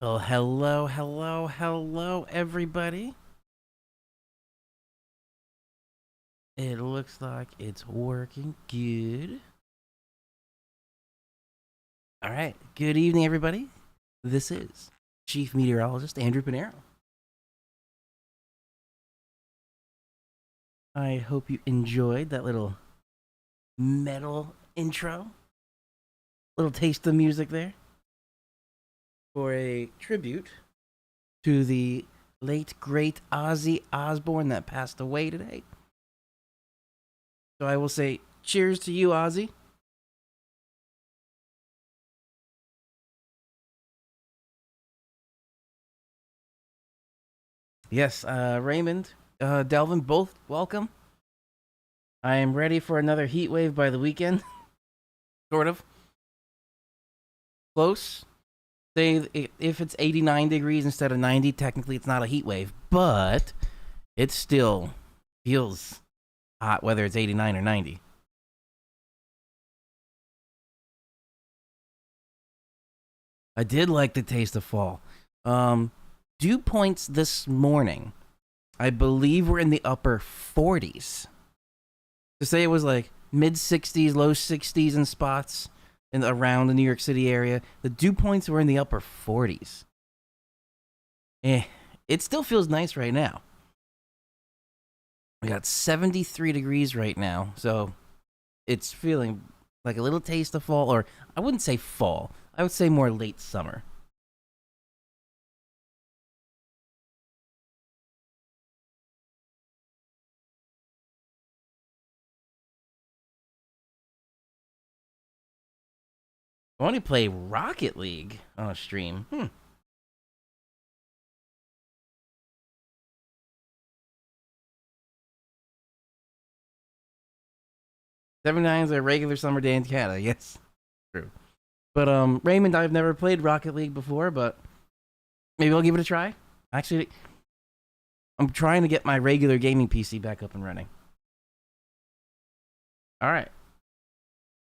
Well, hello, everybody. It looks like it's working good. All right. Good evening, everybody. This is Chief Meteorologist Andrew Pinero. I hope you enjoyed that little metal intro, little taste of music there for a tribute to the late, great Ozzy Osbourne that passed away today. So I will say cheers to you, Ozzy. Yes, Raymond, Delvin, both welcome. I am ready for another heat wave by the weekend. Sort of close. Say if it's 89 degrees instead of 90, technically it's not a heat wave, but it still feels hot whether it's 89 or 90. I did like the taste of fall. Um, Dew points this morning, I believe we're in the upper 40s. To say it was like mid 60s, low 60s in spots in around the New York City area, the dew points were in the upper 40s. Eh, it still feels nice right now. We got 73 degrees right now, so it's feeling like a little taste of fall, or I wouldn't say fall. I would say more late summer. I want to play Rocket League on a stream. 79 is a regular summer day in Canada. Yes, true. But Raymond, I've never played Rocket League before, but maybe I'll give it a try. Actually, I'm trying to get my regular gaming PC back up and running. All right.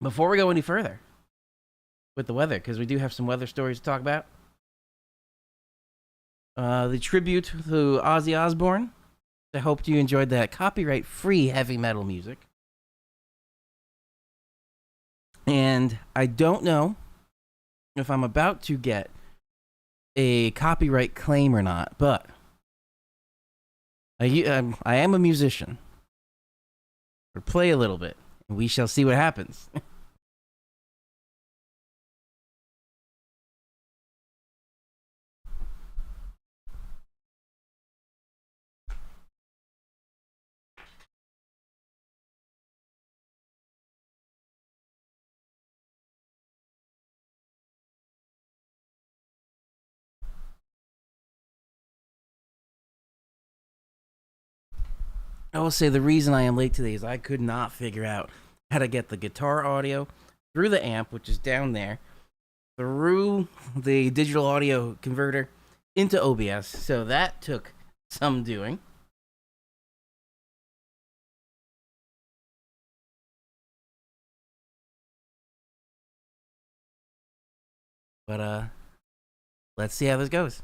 Before we go any further with the weather, because we do have some weather stories to talk about. The tribute to Ozzy Osbourne. I hope you enjoyed that copyright-free heavy metal music. And I don't know if I'm about to get a copyright claim or not, but I am a musician. Or play a little bit, and we shall see what happens. I will say the reason I am late today is I could not figure out how to get the guitar audio through the amp, which is down there, through the digital audio converter into OBS. So that took some doing. But let's see how this goes.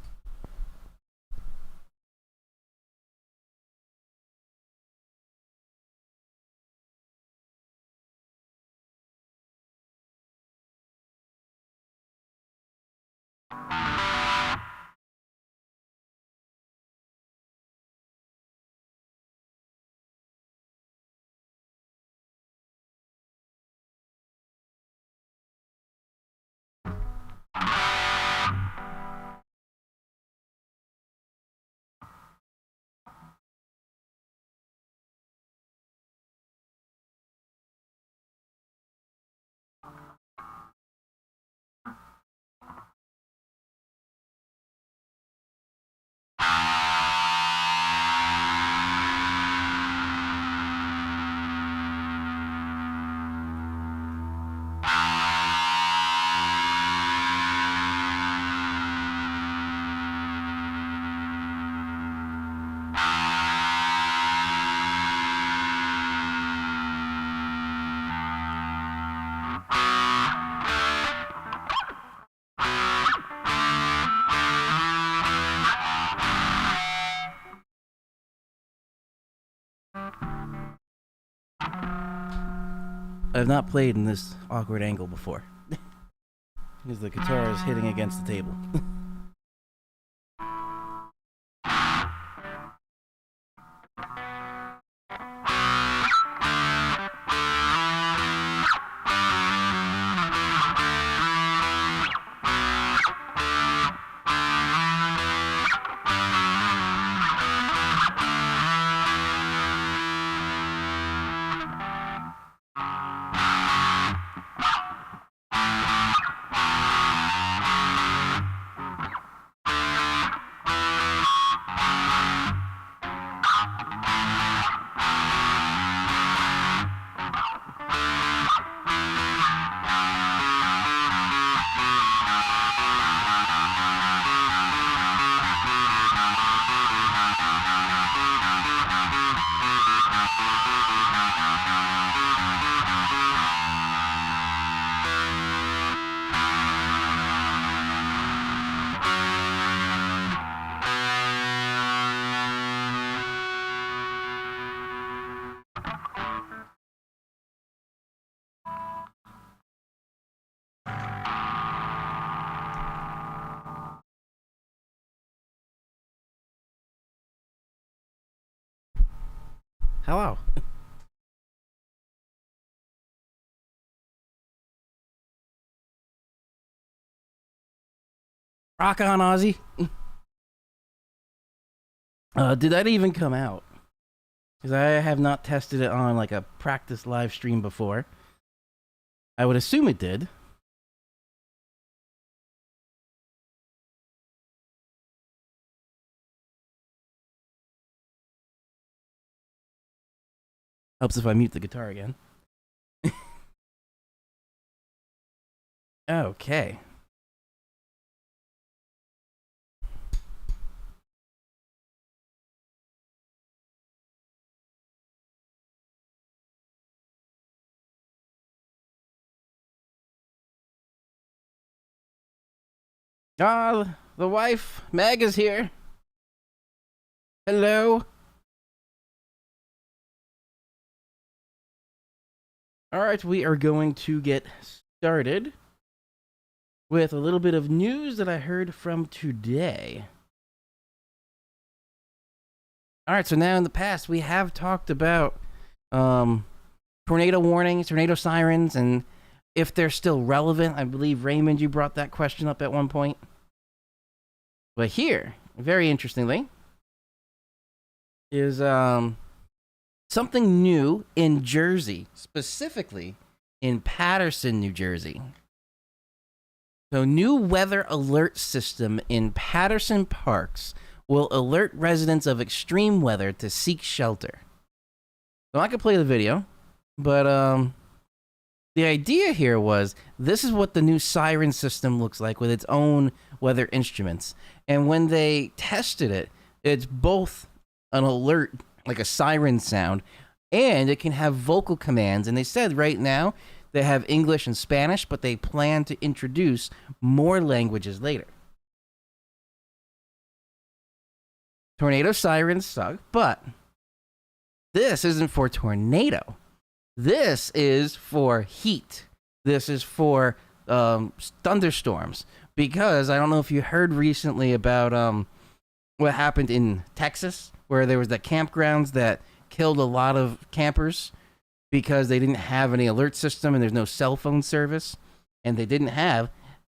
I've not played in this awkward angle before. Because the guitar is hitting against the table. Hello. Rock on, Ozzy. Did that even come out? Because I have not tested it on like a practice live stream before. I would assume it did. Helps if I mute the guitar again. Okay. Ah, the wife, Meg, is here. Hello. All right, we are going to get started with a little bit of news that I heard from today. All right, so now in the past, we have talked about tornado warnings, tornado sirens, and if they're still relevant. I believe, Raymond, you brought that question up at one point. But here, very interestingly, is something new in Jersey, specifically in Paterson, New Jersey. So, new weather alert system in Paterson Parks will alert residents of extreme weather to seek shelter. So I could play the video, but the idea here was this is what the new siren system looks like with its own weather instruments. And when they tested it, it's both an alert, like a siren sound, and it can have vocal commands. And they said right now they have English and Spanish, but they plan to introduce more languages later. Tornado sirens suck, but this isn't for tornado. This is for heat. This is for thunderstorms. Because I don't know if you heard recently about what happened in Texas, where there was the campgrounds that killed a lot of campers because they didn't have any alert system and there's no cell phone service, and they didn't have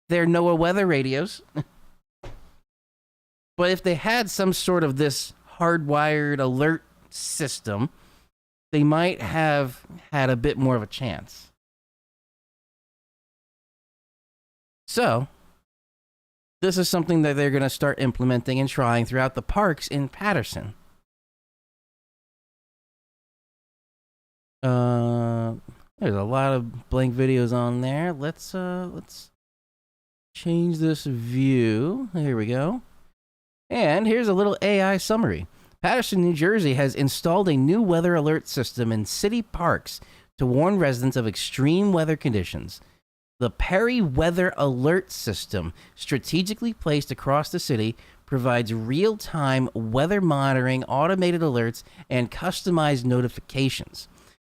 their NOAA weather radios. But if they had some sort of this hardwired alert system, they might have had a bit more of a chance. So, this is something that they're going to start implementing and trying throughout the parks in Paterson. There's a lot of blank videos on there. Let's change this view. Here we go. And here's a little AI summary. Paterson, New Jersey has installed a new weather alert system in city parks to warn residents of extreme weather conditions. The Perry Weather Alert System, strategically placed across the city, provides real-time weather monitoring, automated alerts, and customized notifications.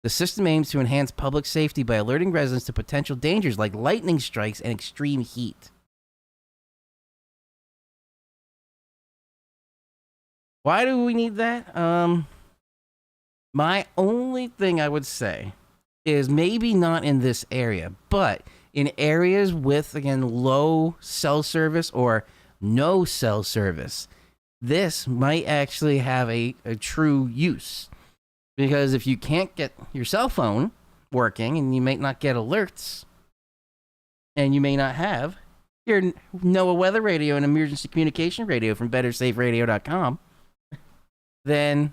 The system aims to enhance public safety by alerting residents to potential dangers like lightning strikes and extreme heat. Why do we need that? My only thing I would say is maybe not in this area, but in areas with, again, low cell service or no cell service, this might actually have a true use. Because if you can't get your cell phone working and you may not get alerts, and you may not have your NOAA weather radio and emergency communication radio from bettersaferadio.com, then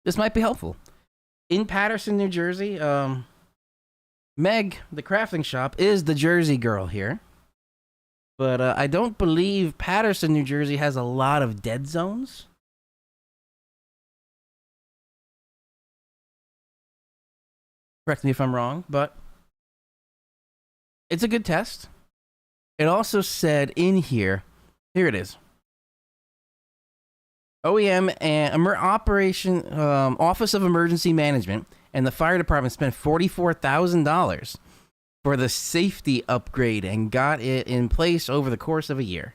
this might be helpful. In Paterson, New Jersey, Meg, the crafting shop, is the Jersey girl here. But I don't believe Paterson, New Jersey has a lot of dead zones. Correct me if I'm wrong, but it's a good test. It also said in here it is. OEM and Operation Office of Emergency Management and the fire department spent $44,000 for the safety upgrade and got it in place over the course of a year.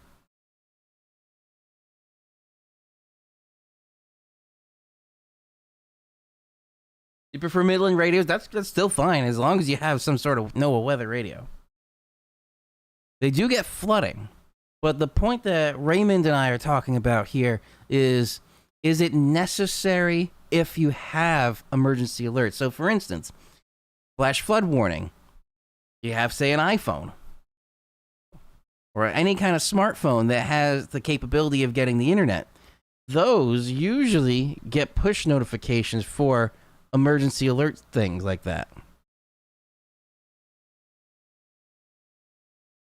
You prefer Midland radios? That's still fine as long as you have some sort of NOAA weather radio. They do get flooding, but the point that Raymond and I are talking about here is it necessary if you have emergency alerts? So, for instance, flash flood warning. You have, say, an iPhone or any kind of smartphone that has the capability of getting the internet. Those usually get push notifications for emergency alert things like that.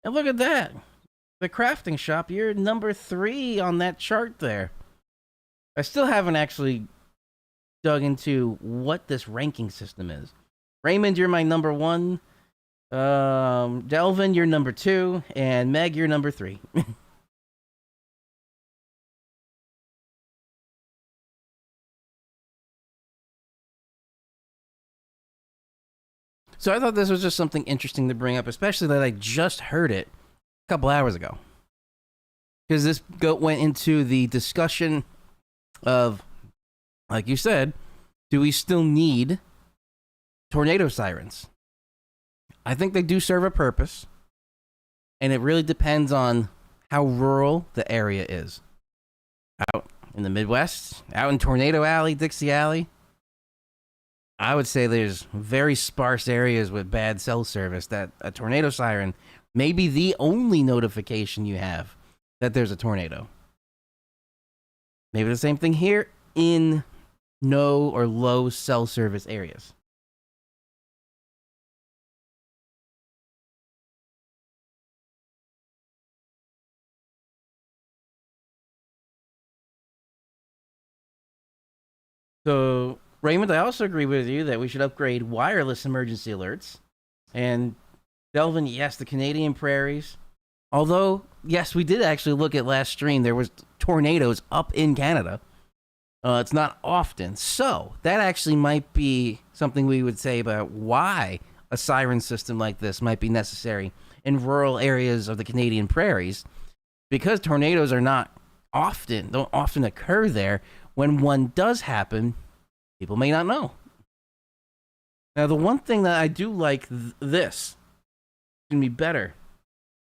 And look at that. The crafting shop, you're number 3 on that chart there. I still haven't actually dug into what this ranking system is. Raymond, you're my number 1. Delvin, you're number 2. And Meg, you're number 3. So I thought this was just something interesting to bring up, especially that I just heard it a couple hours ago. Because this went into the discussion of, like you said, do we still need tornado sirens? I think they do serve a purpose, and it really depends on how rural the area is. Out in the Midwest, out in Tornado Alley, Dixie Alley, I would say there's very sparse areas with bad cell service that a tornado siren may be the only notification you have that there's a tornado. Maybe the same thing here in no or low cell service areas. So, Raymond, I also agree with you that we should upgrade wireless emergency alerts. And Delvin, yes, the Canadian prairies. Although, yes, we did actually look at last stream. There was tornadoes up in Canada. It's not often. So that actually might be something we would say about why a siren system like this might be necessary in rural areas of the Canadian prairies. Because tornadoes are don't often occur there. When one does happen, people may not know. Now, the one thing that I do like this can be better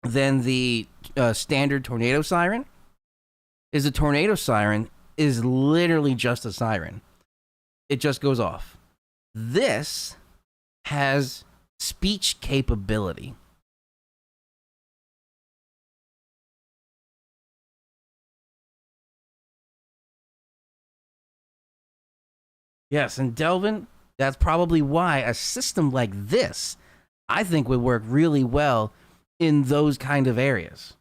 than the standard tornado siren is a tornado siren is literally just a siren. It just goes off. This has speech capability. Yes, and Delvin, that's probably why a system like this, I think, would work really well in those kind of areas.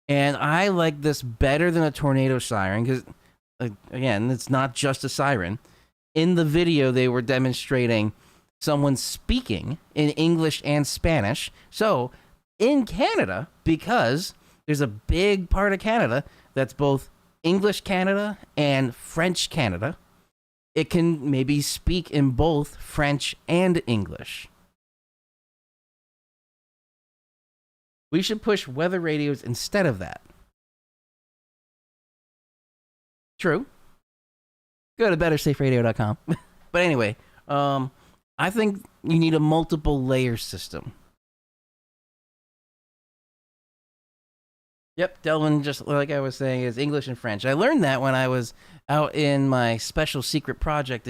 And I like this better than a tornado siren because, again, it's not just a siren. In the video, they were demonstrating someone speaking in English and Spanish. So, in Canada, because there's a big part of Canada that's both English Canada and French Canada, it can maybe speak in both French and English. We should push weather radios instead of that. True. Go to bettersaferadio.com. But anyway, I think you need a multiple layer system. Yep, Delvin, just like I was saying, is English and French. I learned that when I was out in my special secret project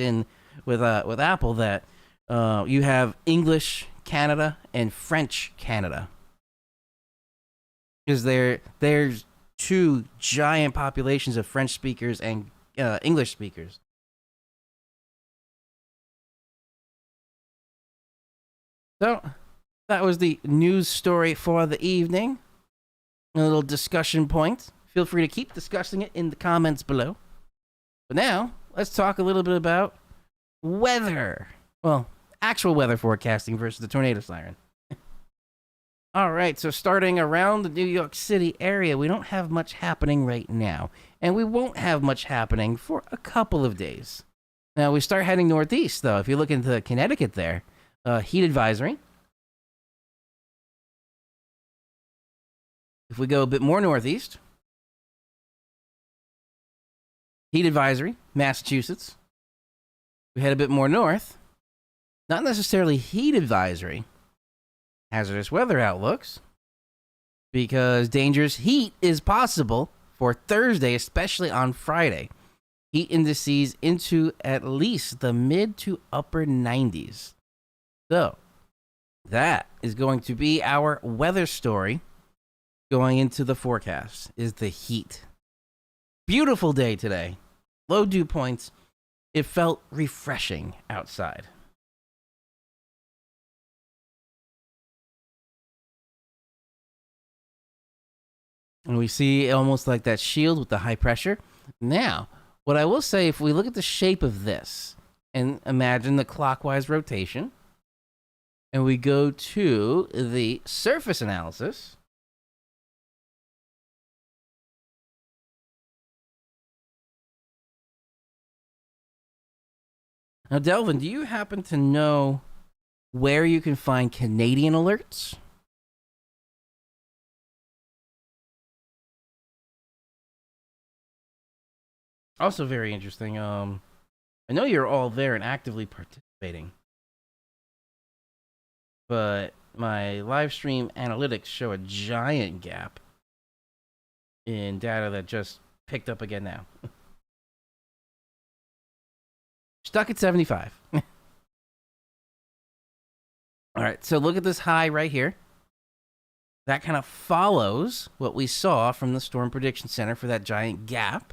with Apple, that you have English Canada and French Canada, because there's two giant populations of French speakers and English speakers. So that was the news story for the evening. A little discussion point. Feel free to keep discussing it in the comments below. But now, let's talk a little bit about weather. Well, actual weather forecasting versus the tornado siren. All right, so starting around the New York City area, we don't have much happening right now. And we won't have much happening for a couple of days. Now, we start heading northeast, though. If you look into Connecticut there, heat advisory. If we go a bit more northeast, heat advisory, Massachusetts. We head a bit more north, not necessarily heat advisory, hazardous weather outlooks, because dangerous heat is possible for Thursday, especially on Friday. Heat indices into at least the mid to upper 90s. So, that is going to be our weather story going into the forecast, is the heat. Beautiful day today. Low dew points. It felt refreshing outside. And we see almost like that shield with the high pressure. Now, what I will say, if we look at the shape of this and imagine the clockwise rotation, and we go to the surface analysis, now, Delvin, do you happen to know where you can find Canadian alerts? Also very interesting. I know you're all there and actively participating, but my live stream analytics show a giant gap in data that just picked up again now. Stuck at 75. All right, so look at this high right here. That kind of follows what we saw from the Storm Prediction Center for that giant gap.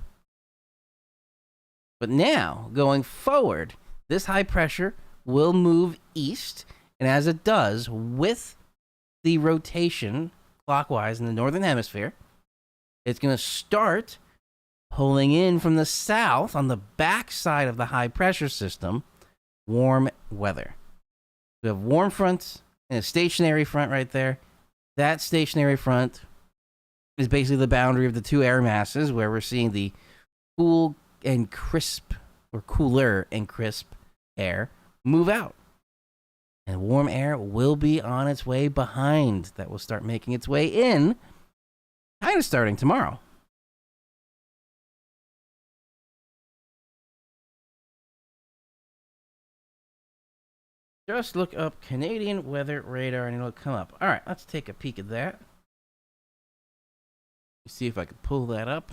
But now, going forward, this high pressure will move east, and as it does, with the rotation clockwise in the northern hemisphere, it's going to start pulling in from the south on the backside of the high pressure system, warm weather. We have warm fronts and a stationary front right there. That stationary front is basically the boundary of the two air masses, where we're seeing the cool and crisp, or cooler and crisp air move out. And warm air will be on its way behind. That will start making its way in, kind of starting tomorrow. Just look up Canadian weather radar and it'll come up. All right, let's take a peek at that. See if I can pull that up.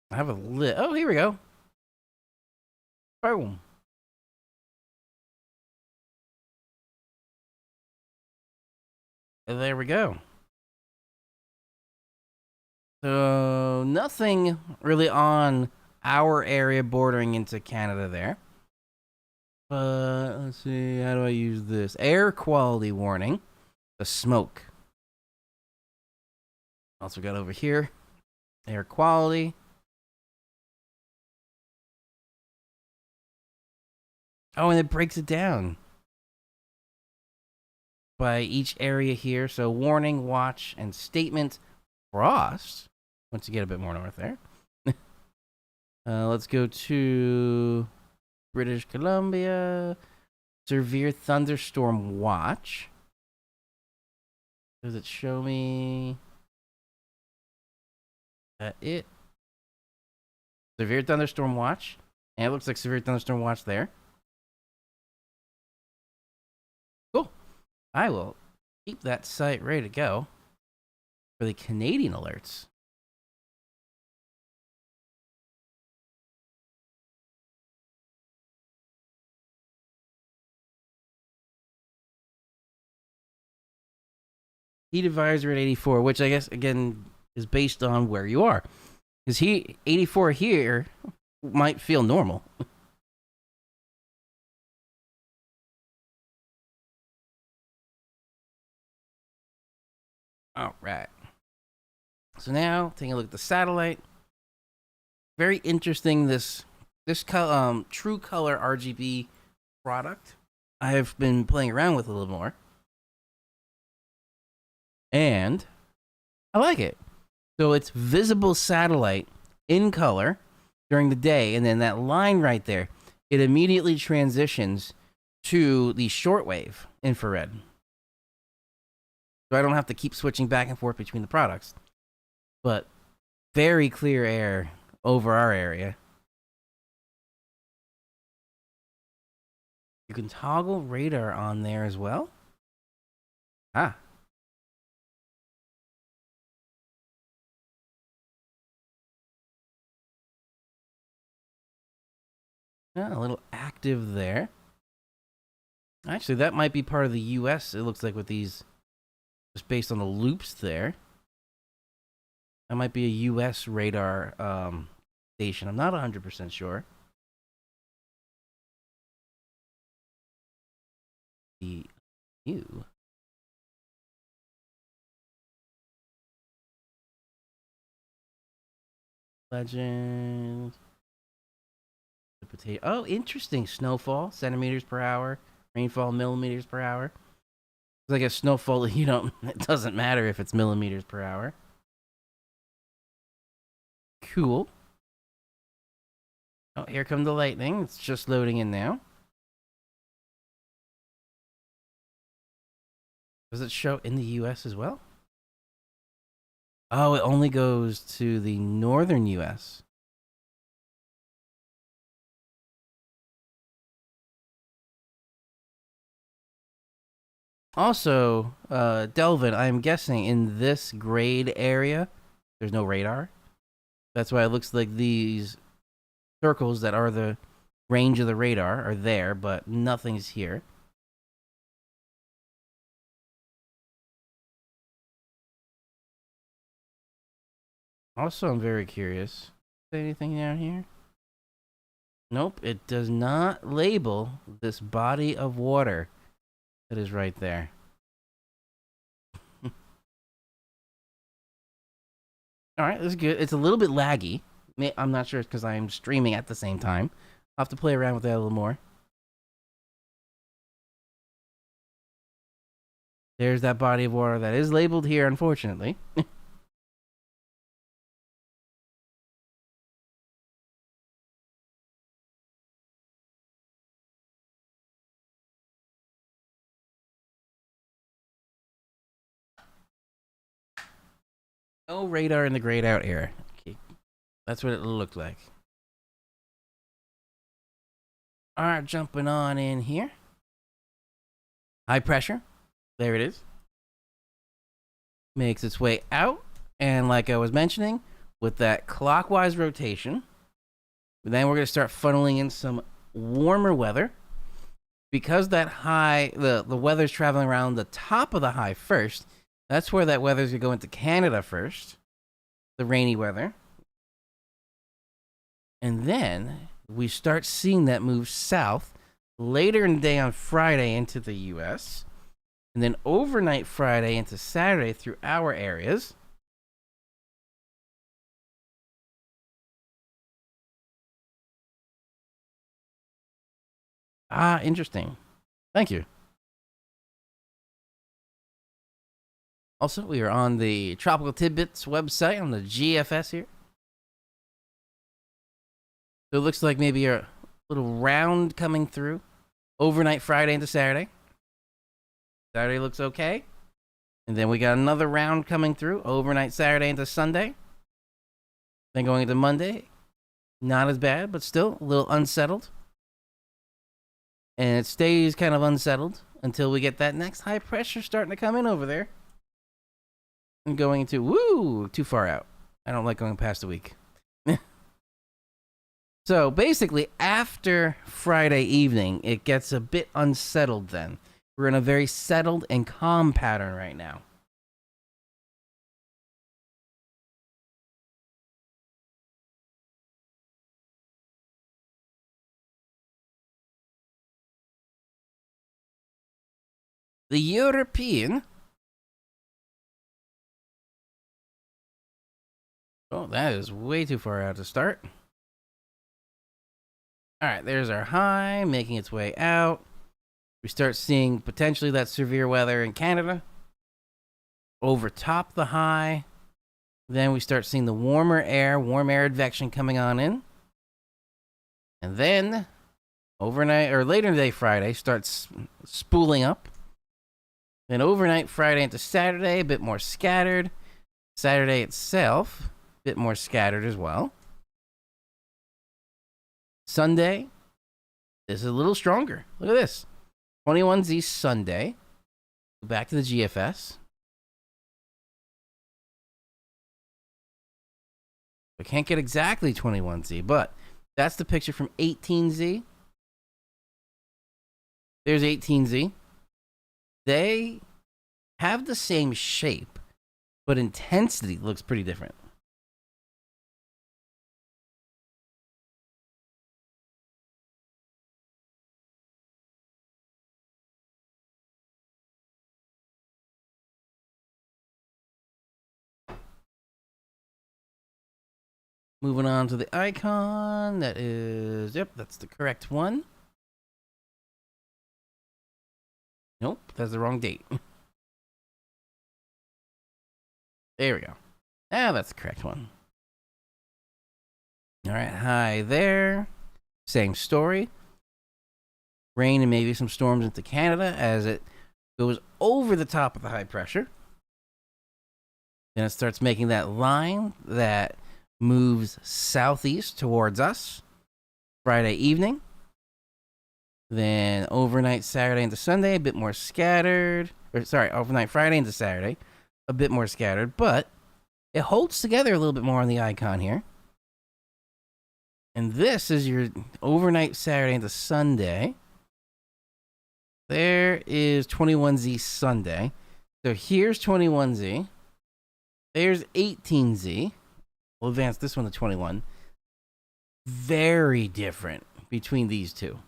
I have a list. Oh, here we go. Boom. There we go. So, nothing really on our area bordering into Canada there. But let's see, how do I use this? Air quality warning. The smoke. Also got over here. Air quality. Oh, and it breaks it down by each area here. So warning, watch, and statement. Frost. Once you get a bit more north there. Let's go to British Columbia. Severe thunderstorm watch. Does it show me that it? Severe thunderstorm watch. And it looks like severe thunderstorm watch there. Cool. I will keep that site ready to go for the Canadian alerts. Heat advisory at 84, which I guess, again, is based on where you are. Because 84 here might feel normal. All right. So now, taking a look at the satellite. Very interesting, this True Color RGB product. I have been playing around with a little more. And I like it. So it's visible satellite in color during the day, and then that line right there, it immediately transitions to the shortwave infrared. So I don't have to keep switching back and forth between the products. But very clear air over our area. You can toggle radar on there as well. Ah. Yeah, a little active there. Actually, that might be part of the US, it looks like, with these, just based on the loops there. That might be a US radar station. I'm not 100% sure. The U. Legend. The potato. Oh, interesting. Snowfall, centimeters per hour. Rainfall, millimeters per hour. It's like a snowfall, you don't, it doesn't matter if it's millimeters per hour. Cool. Oh, here come the lightning. It's just loading in now. Does it show in the US as well? Oh, it only goes to the northern US. Also, Delvin, I'm guessing in this grade area, there's no radar. That's why it looks like these circles that are the range of the radar are there, but nothing's here. Also, I'm very curious. Is there anything down here? Nope, it does not label this body of water that is right there. All right, this is good. It's a little bit laggy. I'm not sure it's because I'm streaming at the same time. I'll have to play around with that a little more. There's that body of water that is labeled here, unfortunately. No radar in the grayed out area. Okay. That's what it looked like. All right, jumping on in here. High pressure. There it is. Makes its way out. And like I was mentioning, with that clockwise rotation, then we're going to start funneling in some warmer weather. Because that high, the weather's traveling around the top of the high first, that's where that weather's going to go into Canada first. The rainy weather. And then we start seeing that move south later in the day on Friday into the US. And then overnight Friday into Saturday through our areas. Ah, interesting. Thank you. Also, we are on the Tropical Tidbits website on the GFS here. So it looks like maybe a little round coming through overnight Friday into Saturday. Saturday looks okay. And then we got another round coming through overnight Saturday into Sunday. Then going into Monday, not as bad, but still a little unsettled. And it stays kind of unsettled until we get that next high pressure starting to come in over there. And going into, too far out. I don't like going past a week. So basically, after Friday evening, it gets a bit unsettled then. We're in a very settled and calm pattern right now. The European. Oh, that is way too far out to start. All right, there's our high making its way out. We start seeing potentially that severe weather in Canada. Overtop the high. Then we start seeing the warm air advection coming on in. And then overnight or later in the day Friday starts spooling up. Then overnight Friday into Saturday, a bit more scattered. Saturday itself, a bit more scattered as well. Sunday, this is a little stronger. Look at this. 21Z Sunday. Back to the GFS. I can't get exactly 21Z, but that's the picture from 18Z. There's 18Z. They have the same shape, but intensity looks pretty different. Moving on to the icon. That is, yep, that's the correct one. Nope, that's the wrong date. There we go. Ah, that's the correct one. All right, hi there. Same story. Rain and maybe some storms into Canada as it goes over the top of the high pressure. Then it starts making that line that moves southeast towards us Friday evening. Then overnight Saturday into Sunday, a bit more scattered. Overnight Friday into Saturday, a bit more scattered, but it holds together a little bit more on the icon here. And this is your overnight Saturday into Sunday. There is 21Z Sunday. So here's 21Z. There's 18Z. We'll advance this one to 21. Very different between these two.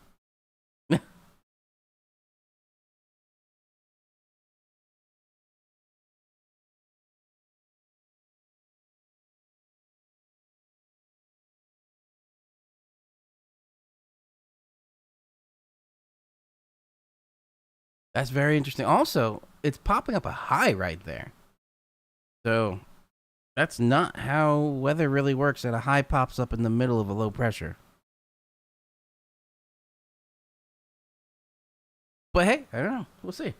That's very interesting. Also, it's popping up a high right there. So that's not how weather really works, that a high pops up in the middle of a low pressure. But hey, I don't know. We'll see.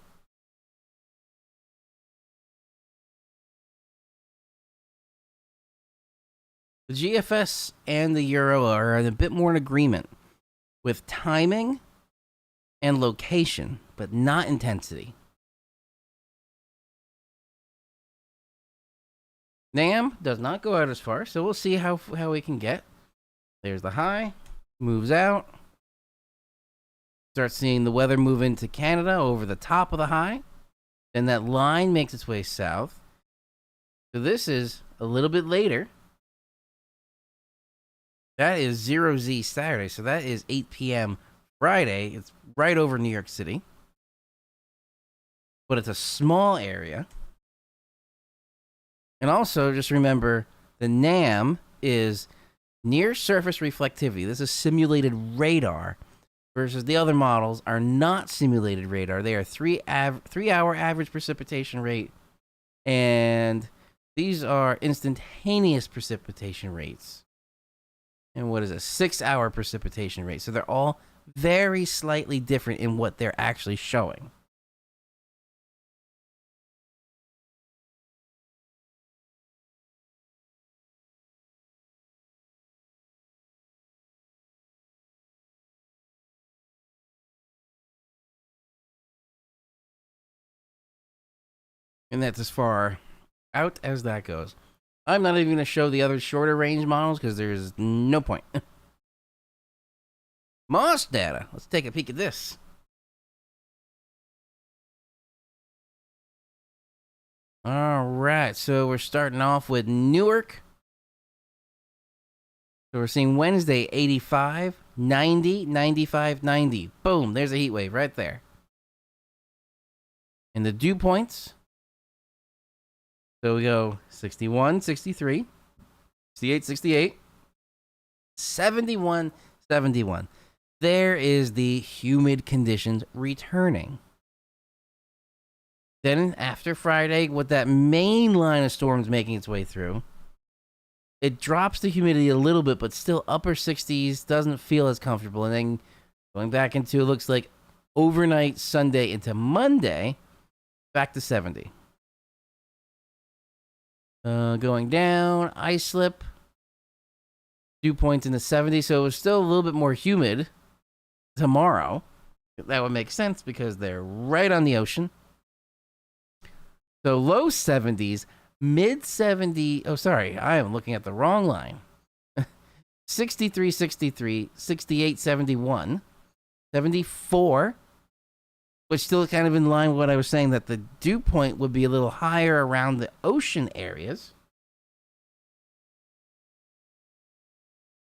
The GFS and the Euro are a bit more in agreement with timing and location, but not intensity. NAM does not go out as far, so we'll see how we can get. There's the high, moves out. Start seeing the weather move into Canada over the top of the high. Then that line makes its way south. So this is a little bit later. That is 0Z Saturday, so that is 8 p.m. Friday. It's right over New York City. But it's a small area. And also, just remember, the NAM is near surface reflectivity. This is simulated radar versus the other models are not simulated radar. They are 3 hour average precipitation rate, and these are instantaneous precipitation rates. And what is a 6 hour precipitation rate? So they're all very slightly different in what they're actually showing. And that's as far out as that goes. I'm not even going to show the other shorter range models because there's no point. Moss data. Let's take a peek at this. All right, so we're starting off with Newark. So we're seeing Wednesday 85, 90, 95, 90. Boom, there's a heat wave right there. And the dew points. So we go 61, 63, 68, 68, 71, 71. There is the humid conditions returning. Then after Friday, with that main line of storms making its way through, it drops the humidity a little bit, but still upper 60s, doesn't feel as comfortable. And then going back into, it looks like overnight Sunday into Monday, back to 70. Going down, ice slip, dew points in the 70s, so it was still a little bit more humid tomorrow. That would make sense because they're right on the ocean. So low 70s, mid 70. Oh, sorry, I am looking at the wrong line. 63, 63, 68, 71, 74, which still kind of in line with what I was saying, that the dew point would be a little higher around the ocean areas.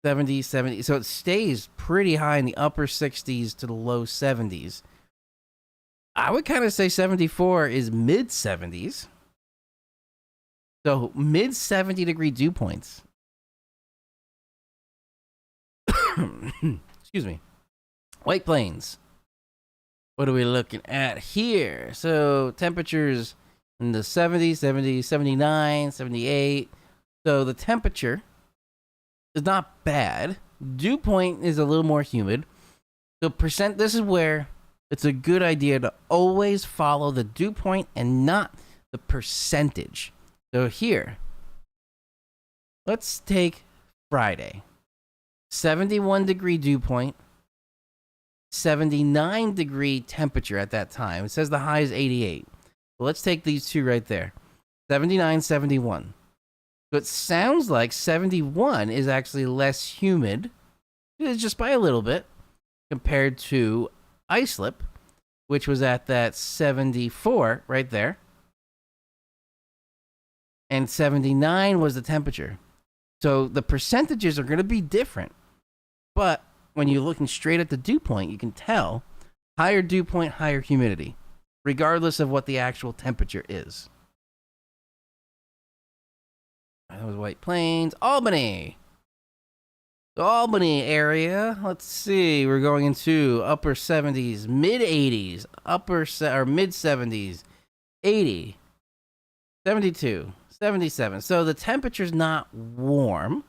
70, 70. So it stays pretty high in the upper 60s to the low 70s. I would kind of say 74 is mid 70s. So mid 70-degree dew points. Excuse me. White Plains. What are we looking at here? So temperatures in the 70s, 70, 79, 78. So the temperature is not bad. Dew point is a little more humid. So percent, this is where it's a good idea to always follow the dew point and not the percentage. So here, let's take Friday. 71-degree dew point, 79-degree temperature at that time. It says the high is 88. Well, let's take these two right there. 79, 71. So it sounds like 71 is actually less humid, just by a little bit, compared to Islip, which was at that 74 right there. And 79 was the temperature. So the percentages are going to be different. But when you're looking straight at the dew point, you can tell higher dew point, higher humidity, regardless of what the actual temperature is. That was White Plains. Albany. The Albany area. Let's see. We're going into upper 70s, mid 80s, or mid 70s, 80, 72, 77. So the temperature's not warm.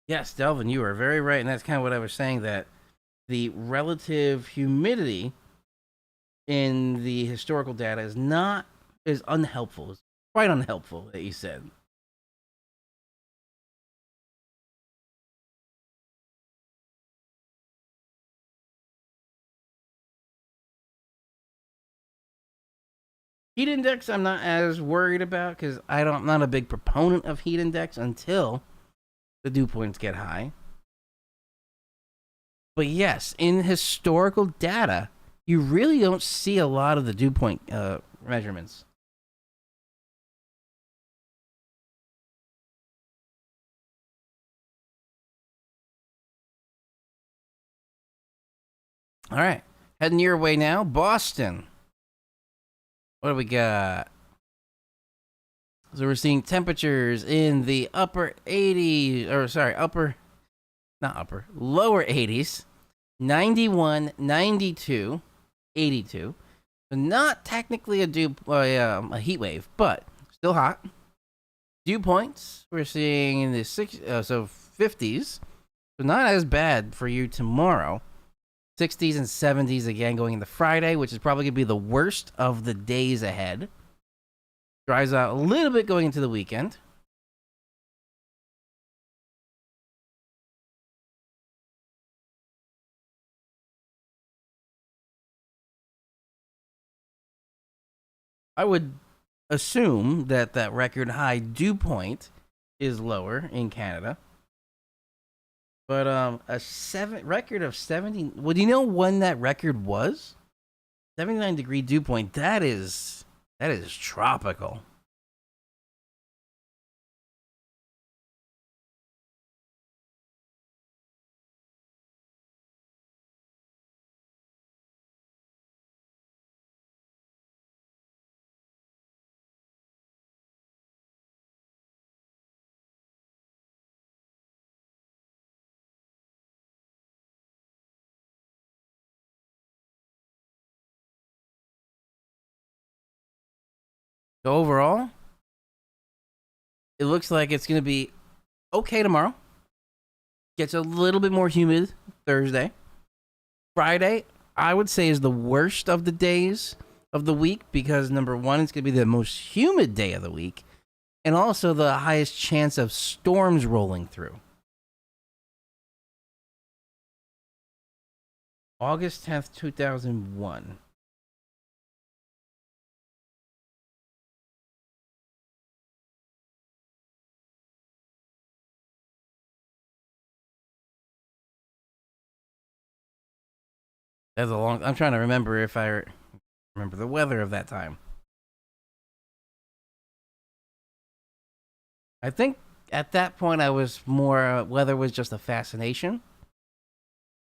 Yes, Delvin, you are very right, and that's kind of what I was saying, that the relative humidity in the historical data is unhelpful. It's quite unhelpful, that you said. Heat index, I'm not as worried about because I'm not a big proponent of heat index until the dew points get high. But yes, in historical data, you really don't see a lot of the dew point measurements. All right. Heading your way now, Boston. What do we got? So we're seeing temperatures in the upper 80s, or sorry, lower 80s, 91, 92, 82. So not technically a heat wave, but still hot. Dew points we're seeing in the 50s, so not as bad for you tomorrow. 60s and 70s again going into Friday, which is probably going to be the worst of the days ahead. Dries out a little bit going into the weekend. I would assume that that record high dew point is lower in Canada. But record of 70. Well, do you know when that record was? 79-degree dew point. That is tropical. So overall, it looks like it's going to be okay tomorrow. Gets a little bit more humid Thursday. Friday, I would say, is the worst of the days of the week because number one, it's going to be the most humid day of the week, and also the highest chance of storms rolling through. August 10th, 2001. That's a long. I'm trying to remember if I remember the weather of that time. I think at that point I was more weather was just a fascination,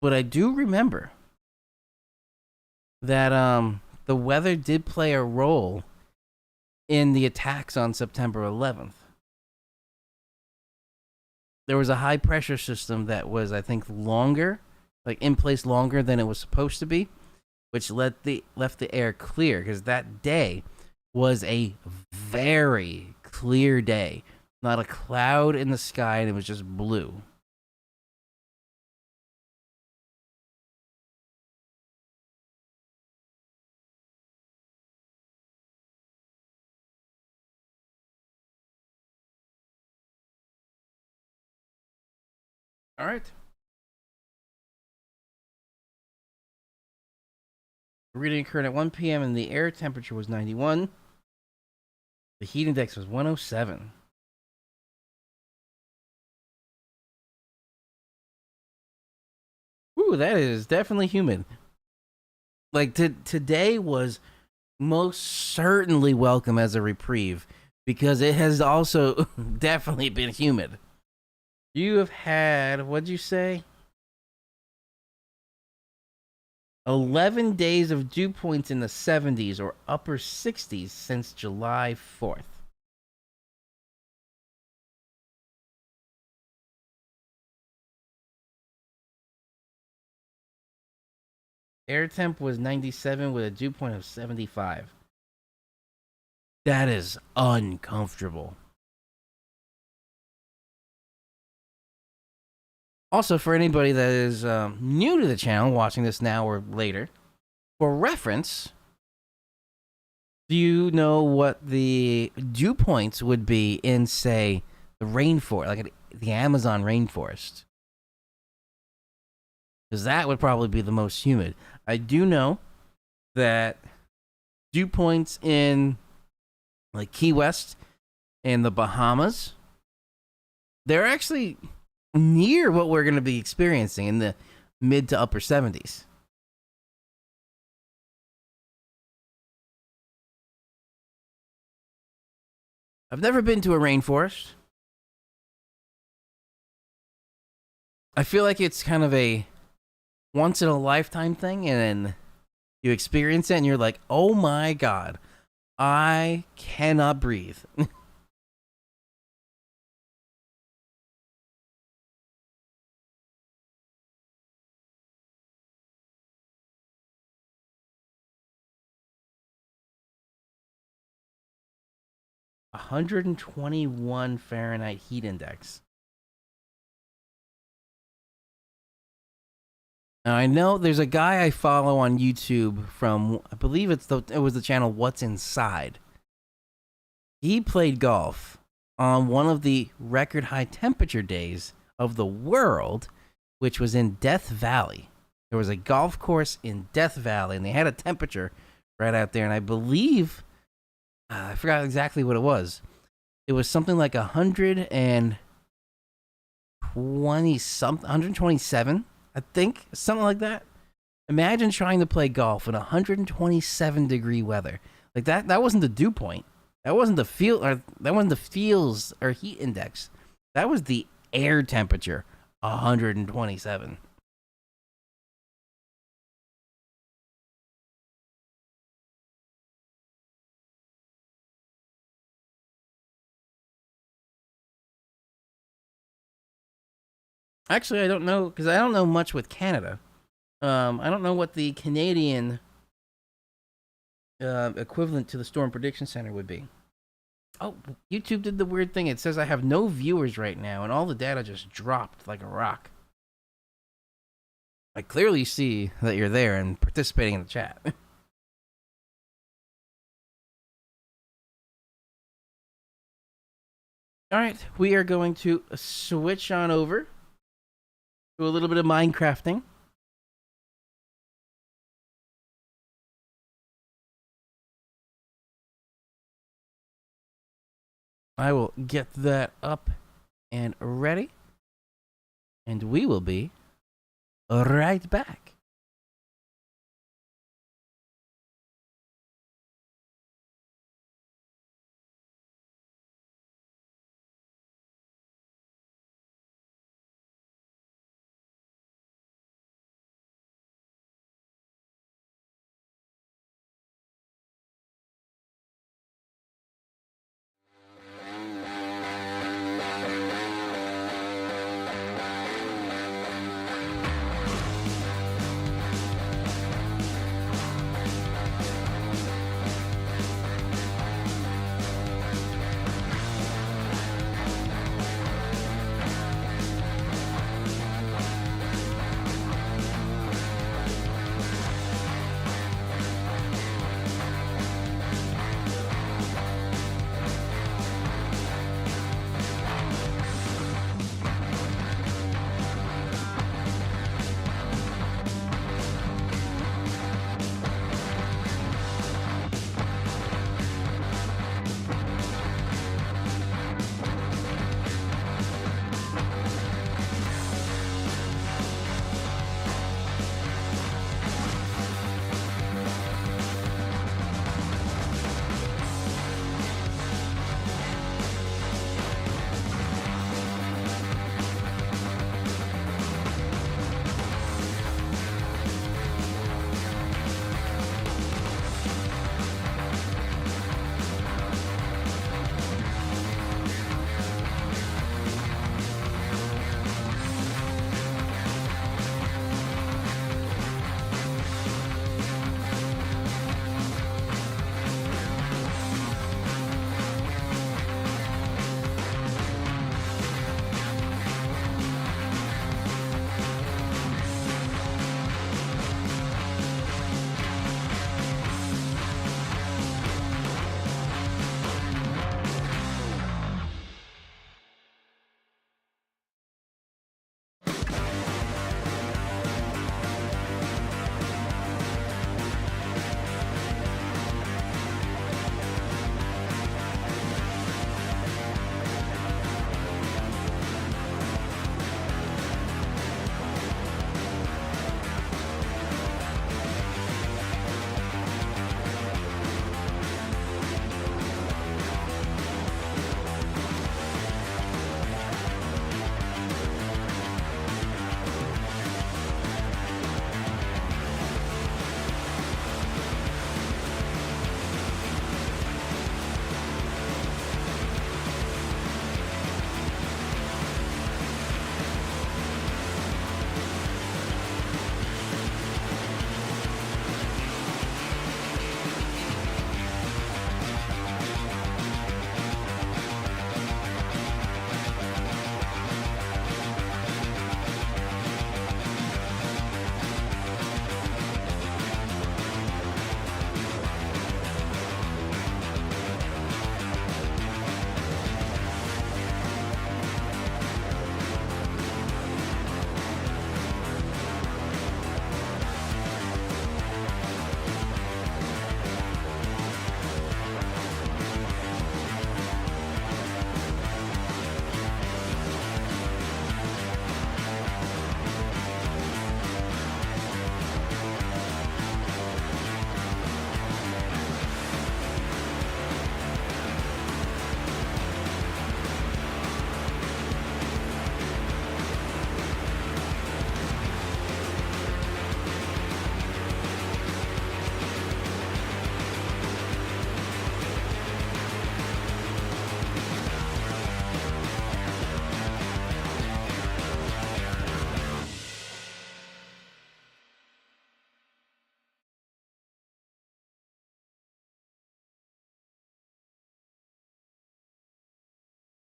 but I do remember that the weather did play a role in the attacks on September 11th. There was a high pressure system that was, I think, longer, like in place longer than it was supposed to be, which left the air clear because that day was a very clear day. Not a cloud in the sky, and it was just blue. All right. Reading occurred at 1 p.m. and the air temperature was 91. The heat index was 107. Ooh, that is definitely humid. Like today was most certainly welcome as a reprieve because it has also definitely been humid. You have had, what'd you say? 11 days of dew points in the 70s or upper 60s since July 4th. Air temp was 97 with a dew point of 75. That is uncomfortable. Also, for anybody that is new to the channel, watching this now or later, for reference, do you know what the dew points would be in, say, the rainforest, like the Amazon rainforest? Because that would probably be the most humid. I do know that dew points in like Key West and the Bahamas, they're actually near what we're going to be experiencing in the mid to upper 70s. I've never been to a rainforest. I feel like it's kind of a once in a lifetime thing, and You experience it and you're like, oh my God, I cannot breathe. 121 Fahrenheit heat index. Now I know there's a guy I follow on YouTube from, I believe it was the channel What's Inside. He played golf on one of the record high temperature days of the world, which was in Death Valley. There was a golf course in Death Valley, and they had a temperature right out there. And I believe, I forgot exactly what it was. It was something like 120 something, 127, I think, something like that. Imagine trying to play golf in 127-degree weather. Like that wasn't the dew point. That wasn't the feels or heat index. That was the air temperature, 127. Actually, I don't know because I don't know much with Canada. I don't know what the Canadian equivalent to the Storm Prediction Center would be. Oh, YouTube did the weird thing. It says I have no viewers right now, and all the data just dropped like a rock. I clearly see that you're there and participating in the chat. All right, we are going to switch on over to a little bit of Minecrafting. I will get that up and ready, and we will be right back.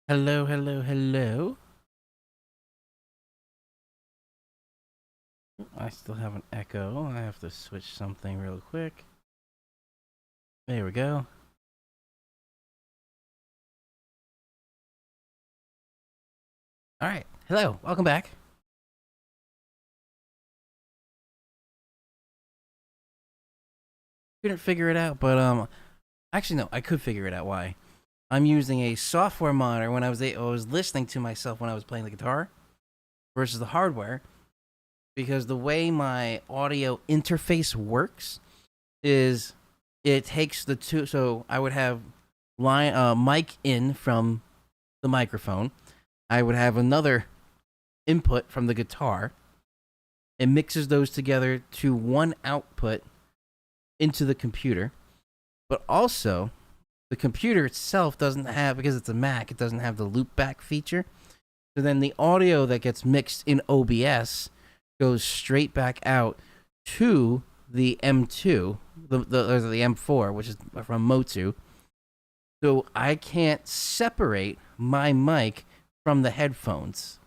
Hello, hello, hello. I still have an echo. I have to switch something real quick. There we go. All right. Hello. Welcome back. Couldn't figure it out, but actually no, I could figure it out why. I'm using a software monitor when I was listening to myself when I was playing the guitar versus the hardware because the way my audio interface works is it takes the two. So I would have mic in from the microphone. I would have another input from the guitar. It mixes those together to one output into the computer. But also, the computer itself doesn't have, because it's a Mac, it doesn't have the loopback feature. So then the audio that gets mixed in OBS goes straight back out to the M2, the M4, which is from Motu. So I can't separate my mic from the headphones.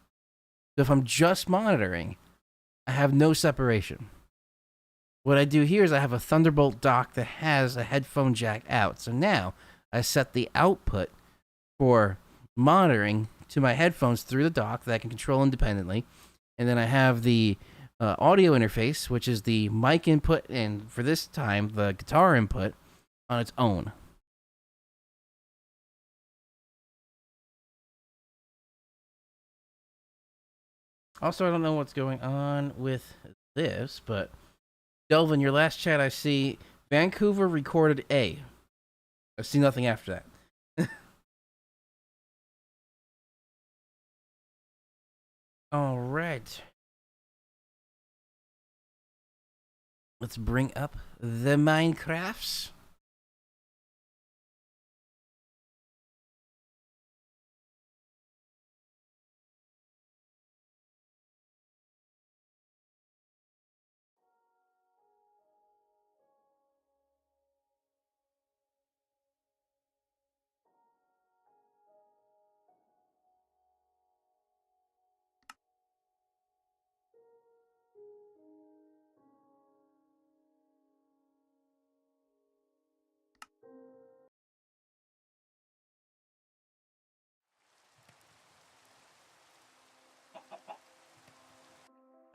So if I'm just monitoring, I have no separation. What I do here is I have a Thunderbolt dock that has a headphone jack out. So now I set the output for monitoring to my headphones through the dock that I can control independently. And then I have the audio interface, which is the mic input and, for this time, the guitar input on its own. Also, I don't know what's going on with this, but Delvin, your last chat I see, Vancouver recorded A. I see nothing after that. All right. Let's bring up the Minecrafts.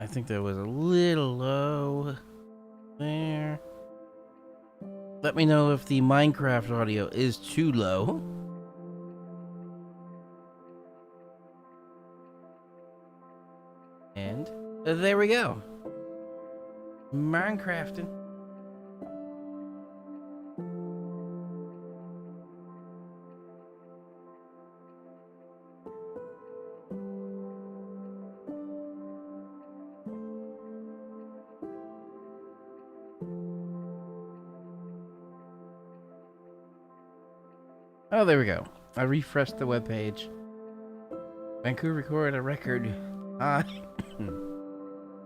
I think that was a little low there. Let me know if the Minecraft audio is too low. And there we go. Minecrafting. Oh, there we go. I refreshed the webpage. Vancouver recorded a record high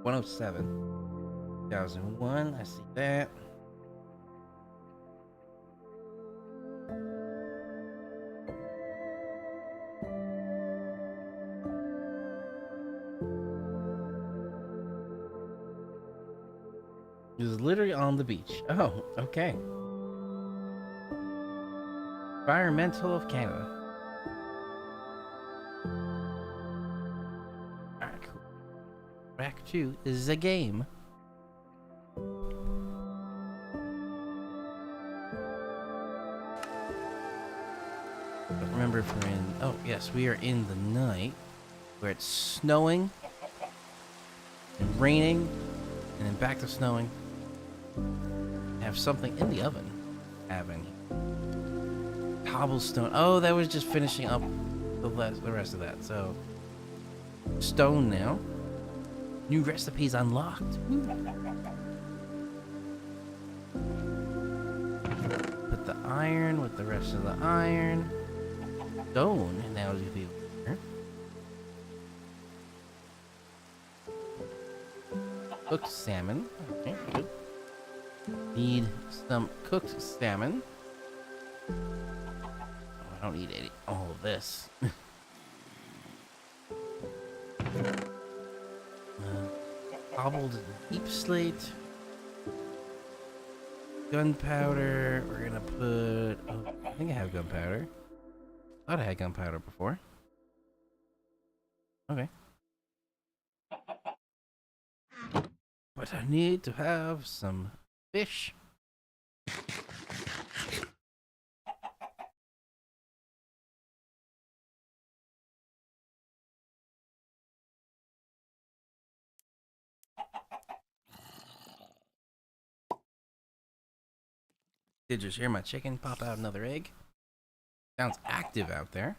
107. 2001. I see that. It was literally on the beach. Oh, okay. Environmental of Canada. Alright, cool. Back to the game. Don't remember if we're in. Oh, yes, we are in the night where it's snowing and raining and then back to snowing. I have something in the oven. Cobblestone. Oh, that was just finishing up the rest of that. So, stone now. New recipes unlocked. Ooh. Put the iron with the rest of the iron. Stone now is the here. Cooked salmon. Okay, good. Need some cooked salmon. I don't need all of this. Cobbled deep slate. Gunpowder. We're gonna put. Oh, I think I have gunpowder. Thought I had gunpowder before. Okay. But I need to have some fish. Did you just hear my chicken pop out another egg? Sounds active out there.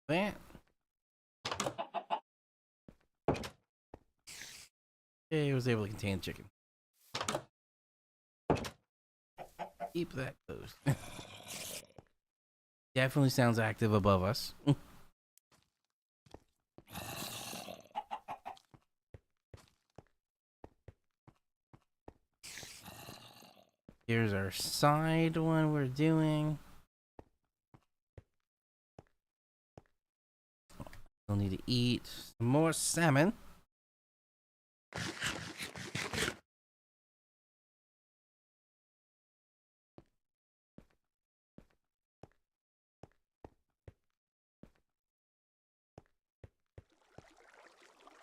That. Yeah, he was able to contain the chicken. Keep that closed. Definitely sounds active above us. Here's our side one we're doing. We'll need to eat some more salmon.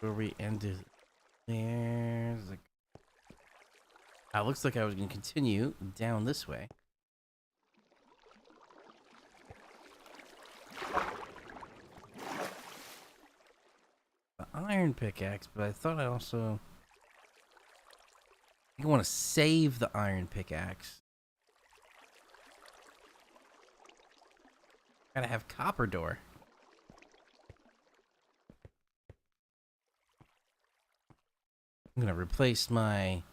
Where we ended. There's like. It looks like I was going to continue down this way. The iron pickaxe, but I thought I also. I want to save the iron pickaxe. Gotta have copper door. I'm gonna replace my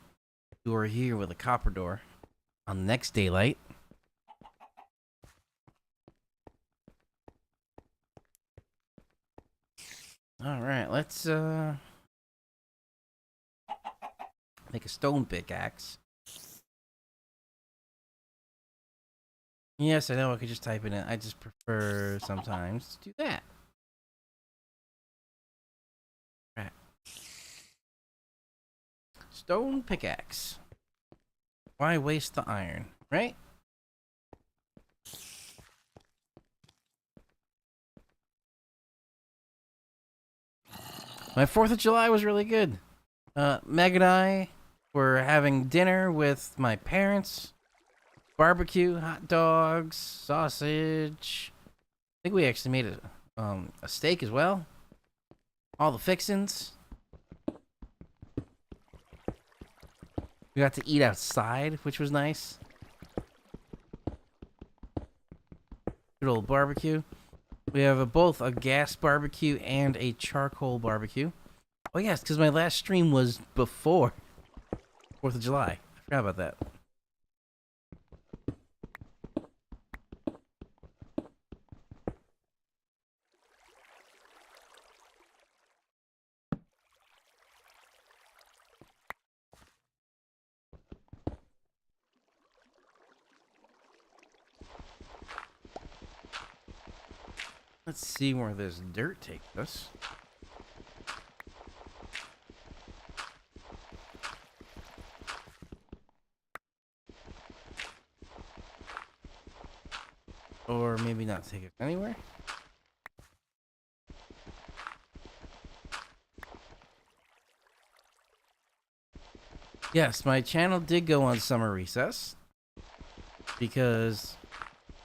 door here with a copper door on the next daylight. All right, let's make a stone pickaxe. Yes, I know I could just type it in. I just prefer sometimes to do that. Right. Stone pickaxe. Why waste the iron, right? My 4th of July was really good. Meg and I were having dinner with my parents. Barbecue, hot dogs, sausage. I think we actually made a steak as well. All the fixins. We got to eat outside, which was nice. Good old barbecue. We have both a gas barbecue and a charcoal barbecue. Oh yes, because my last stream was before 4th of July. I forgot about that. Let's see where this dirt takes us. Or maybe not take it anywhere. Yes, my channel did go on summer recess. Because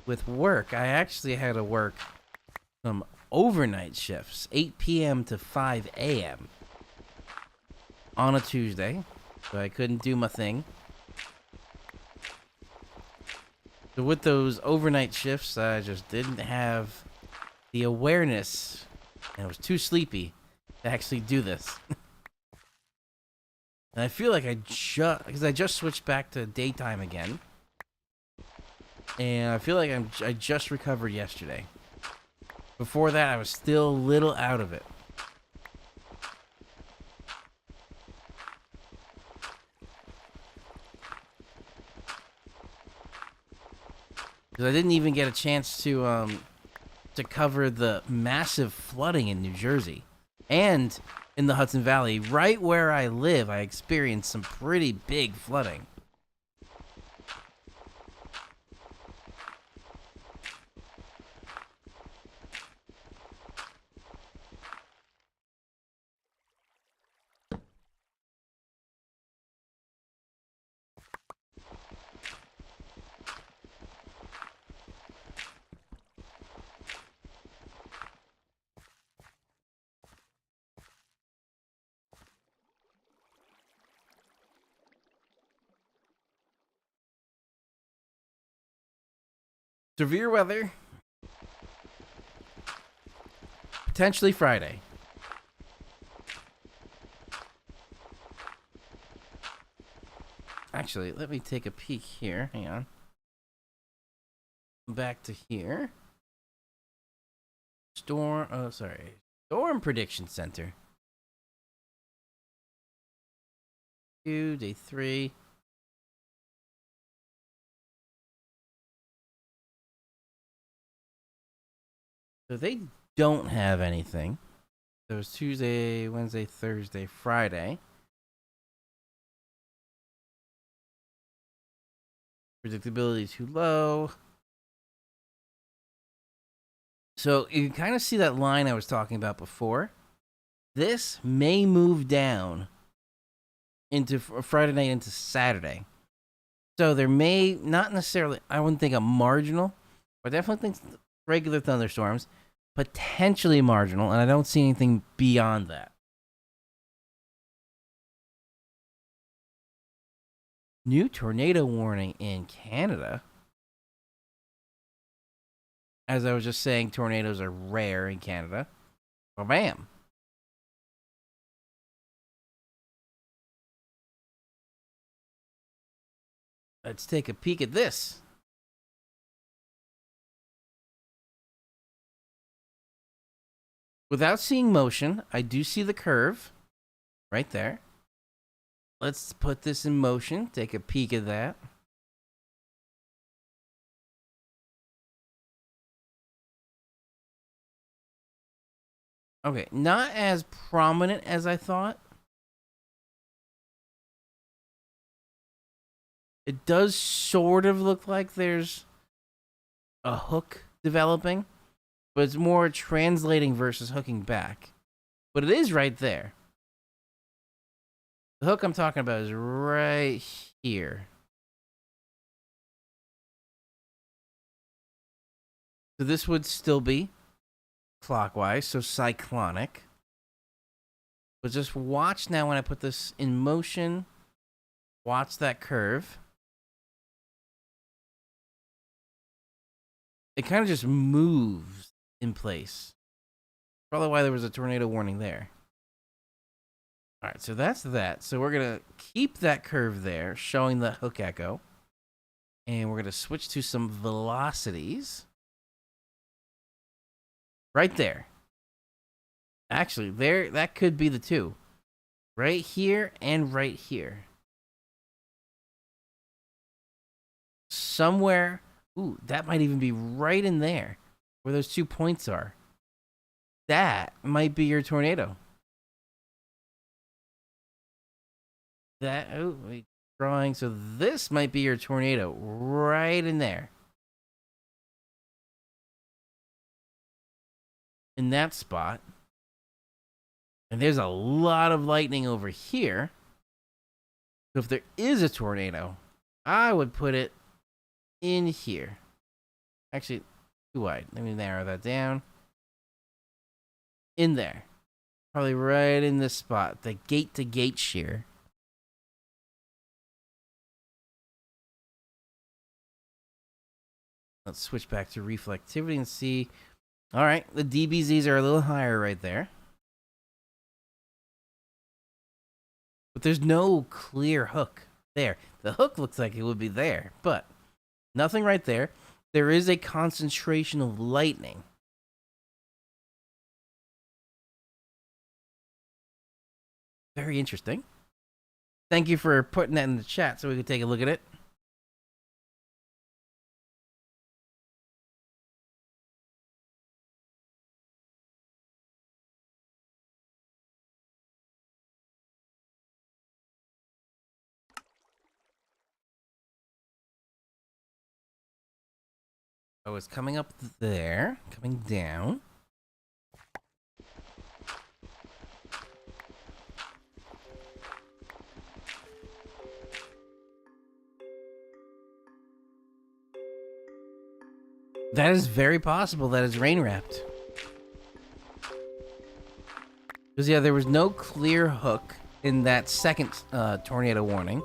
with work, I actually had to work some overnight shifts, 8 p.m. to 5 a.m. on a Tuesday. So I couldn't do my thing. So with those overnight shifts, I just didn't have the awareness, and I was too sleepy to actually do this. And I feel like because I just switched back to daytime again. And I feel like I just recovered yesterday. Before that, I was still a little out of it. Because I didn't even get a chance to cover the massive flooding in New Jersey. And in the Hudson Valley, right where I live, I experienced some pretty big flooding. Severe weather, potentially Friday. Actually, let me take a peek here. Hang on. Back to here. Storm Prediction Center. Day 3. So they don't have anything. So it's Tuesday, Wednesday, Thursday, Friday. Predictability too low. So you can kind of see that line I was talking about before. This may move down into Friday night into Saturday. So there may not necessarily, I wouldn't think a marginal, but I definitely think regular thunderstorms, potentially marginal, and I don't see anything beyond that. New tornado warning in Canada. As I was just saying, tornadoes are rare in Canada. Well, bam. Let's take a peek at this. Without seeing motion, I do see the curve right there. Let's put this in motion. Take a peek at that. Okay, not as prominent as I thought. It does sort of look like there's a hook developing, but it's more translating versus hooking back. But it is right there. The hook I'm talking about is right here. So this would still be clockwise, so cyclonic. But just watch now when I put this in motion. Watch that curve. It kind of just moves in place. Probably why there was a tornado warning there. All right, so that's that. So we're going to keep that curve there, showing the hook echo. And we're going to switch to some velocities. Right there. Actually, there, that could be the two. Right here and right here. Somewhere. Ooh, that might even be right in there where those 2 points are. That might be your tornado. Drawing. So this might be your tornado right in there. In that spot. And there's a lot of lightning over here. So if there is a tornado, I would put it in here. Actually, too wide. Let me narrow that down. In there. Probably right in this spot. The gate to gate shear. Let's switch back to reflectivity and see. All right, the DBZs are a little higher right there. But there's no clear hook there. The hook looks like it would be there, but nothing right there. There is a concentration of lightning. Very interesting. Thank you for putting that in the chat so we could take a look at it. I was coming up there, coming down. That is very possible that it's rain wrapped. Because, yeah, there was no clear hook in that second tornado warning.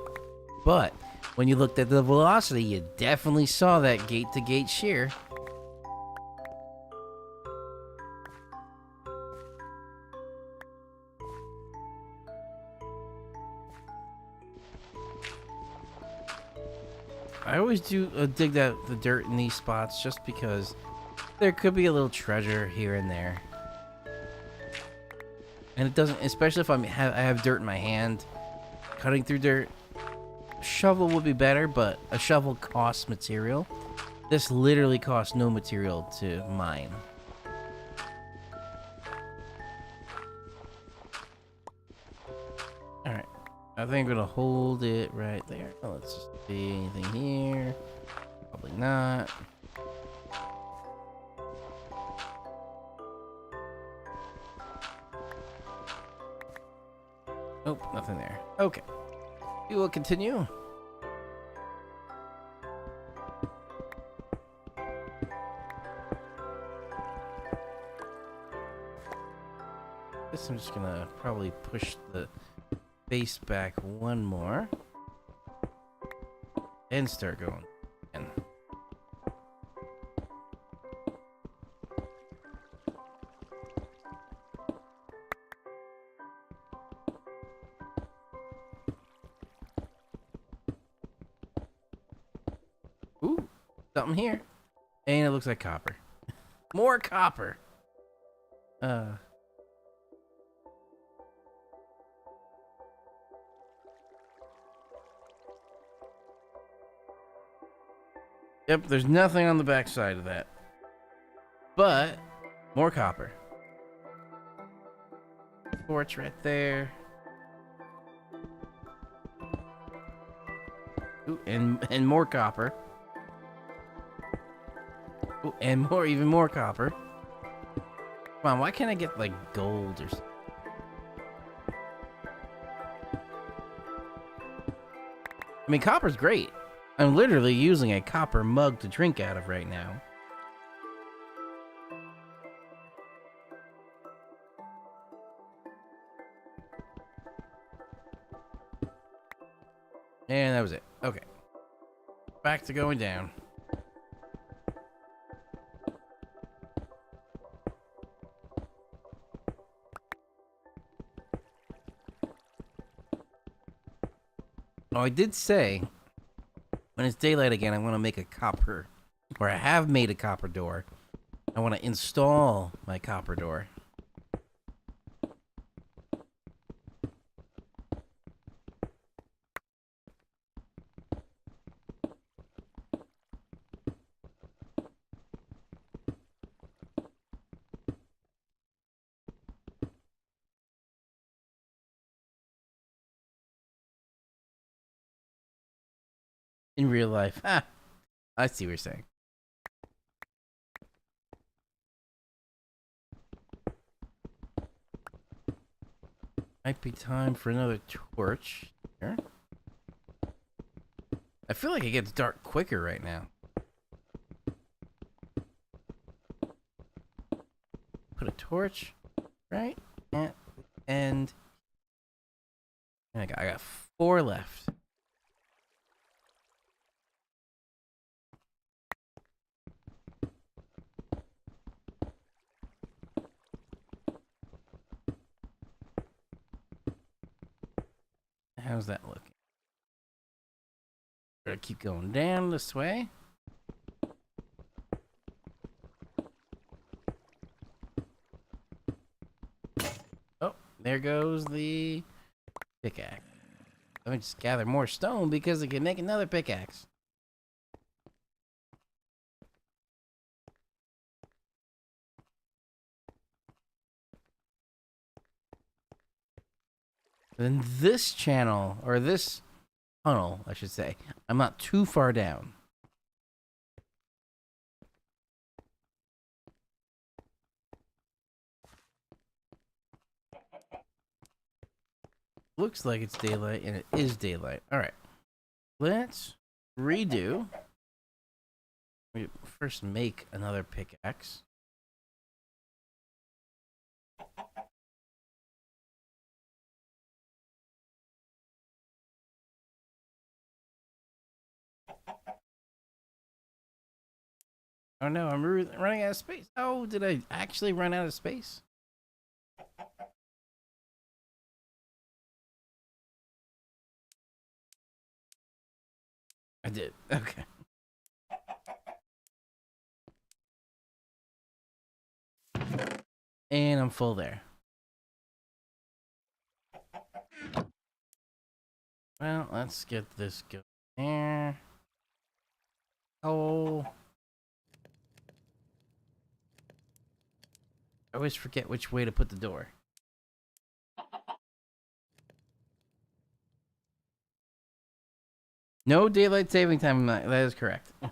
But when you looked at the velocity, you definitely saw that gate-to-gate shear. I always do dig the dirt in these spots just because there could be a little treasure here and there. And it doesn't, especially if I have dirt in my hand, cutting through dirt. A shovel would be better, but a shovel costs material. This literally costs no material to mine. Alright, I think I'm gonna hold it right there. Let's just see anything here. Probably not. Nope, nothing there. Okay. We will continue. Guess I'm just gonna probably push the base back one more. And start going. And ooh, something here. And it looks like copper. More copper. Yep, there's nothing on the back side of that. But more copper. Torch right there. Ooh, and more copper. Ooh, and even more copper. Come on, why can't I get like gold or something? I mean, copper's great. I'm literally using a copper mug to drink out of right now. And that was it. Okay. Back to going down. Oh, I did say when it's daylight again, I want to make a copper, or I have made a copper door. I want to install my copper door. In real life. Ah, I see what you're saying. Might be time for another torch here. I feel like it gets dark quicker right now. Put a torch right at the end. And I got 4 left. How's that looking? Gotta keep going down this way. Oh, there goes the pickaxe. Let me just gather more stone because I can make another pickaxe. Then this channel, or this tunnel, I should say, I'm not too far down. Looks like it's daylight, and it is daylight. All right. Let's redo. We first make another pickaxe. Oh no, I'm running out of space. Oh, did I actually run out of space? I did. Okay. And I'm full there. Well, let's get this going there. Oh. I always forget which way to put the door. No daylight saving time. That is correct. Do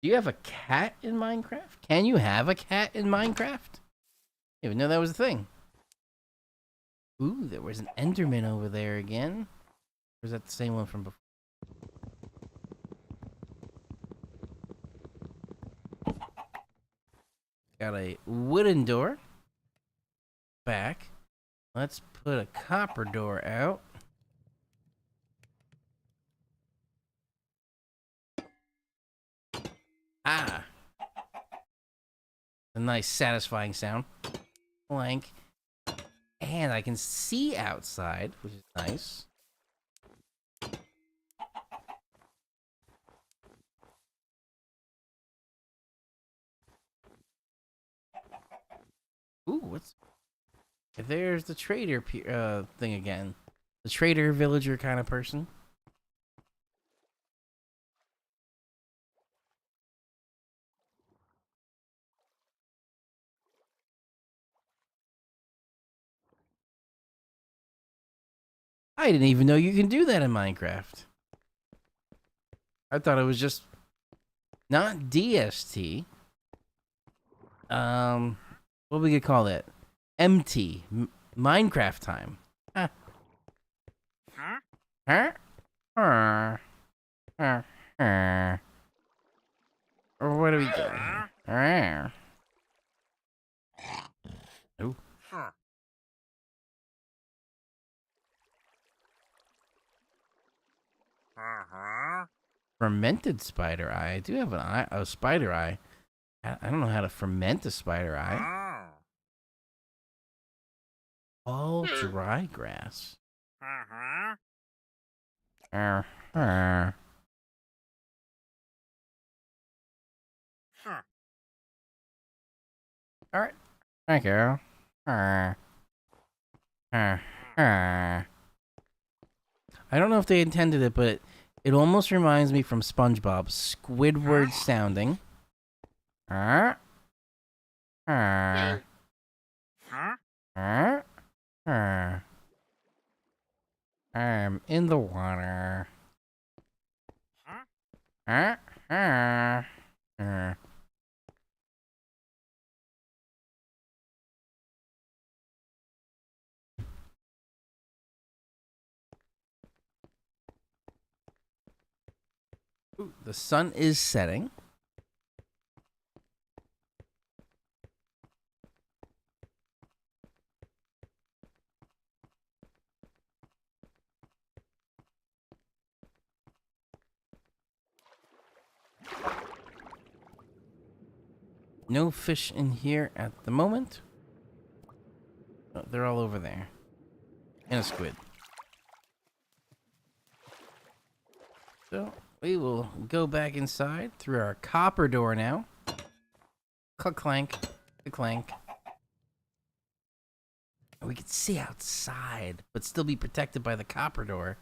you have a cat in Minecraft? Can you have a cat in Minecraft? I didn't even know that was a thing. Ooh, there was an Enderman over there again. Or is that the same one from before? Got a wooden door. Back. Let's put a copper door out. Ah. A nice satisfying sound. Blank. And I can see outside, which is nice. Ooh, what's... There's the trader thing again. The trader villager kind of person. I didn't even know you can do that in Minecraft. I thought it was just not DST. What we could call it? MT. Minecraft time. Huh? Huh? Or what are we doing? Ooh. Fermented spider eye. I do have an eye, a spider eye. I don't know how to ferment a spider eye. All dry grass. All right. Thank you. I don't know if they intended it, but it almost reminds me from SpongeBob. Squidward sounding. I'm in the water. Ooh, the sun is setting. No fish in here at the moment. Oh, they're all over there. And a squid. So we will go back inside through our copper door now. Clank, clank. We could see outside, but still be protected by the copper door.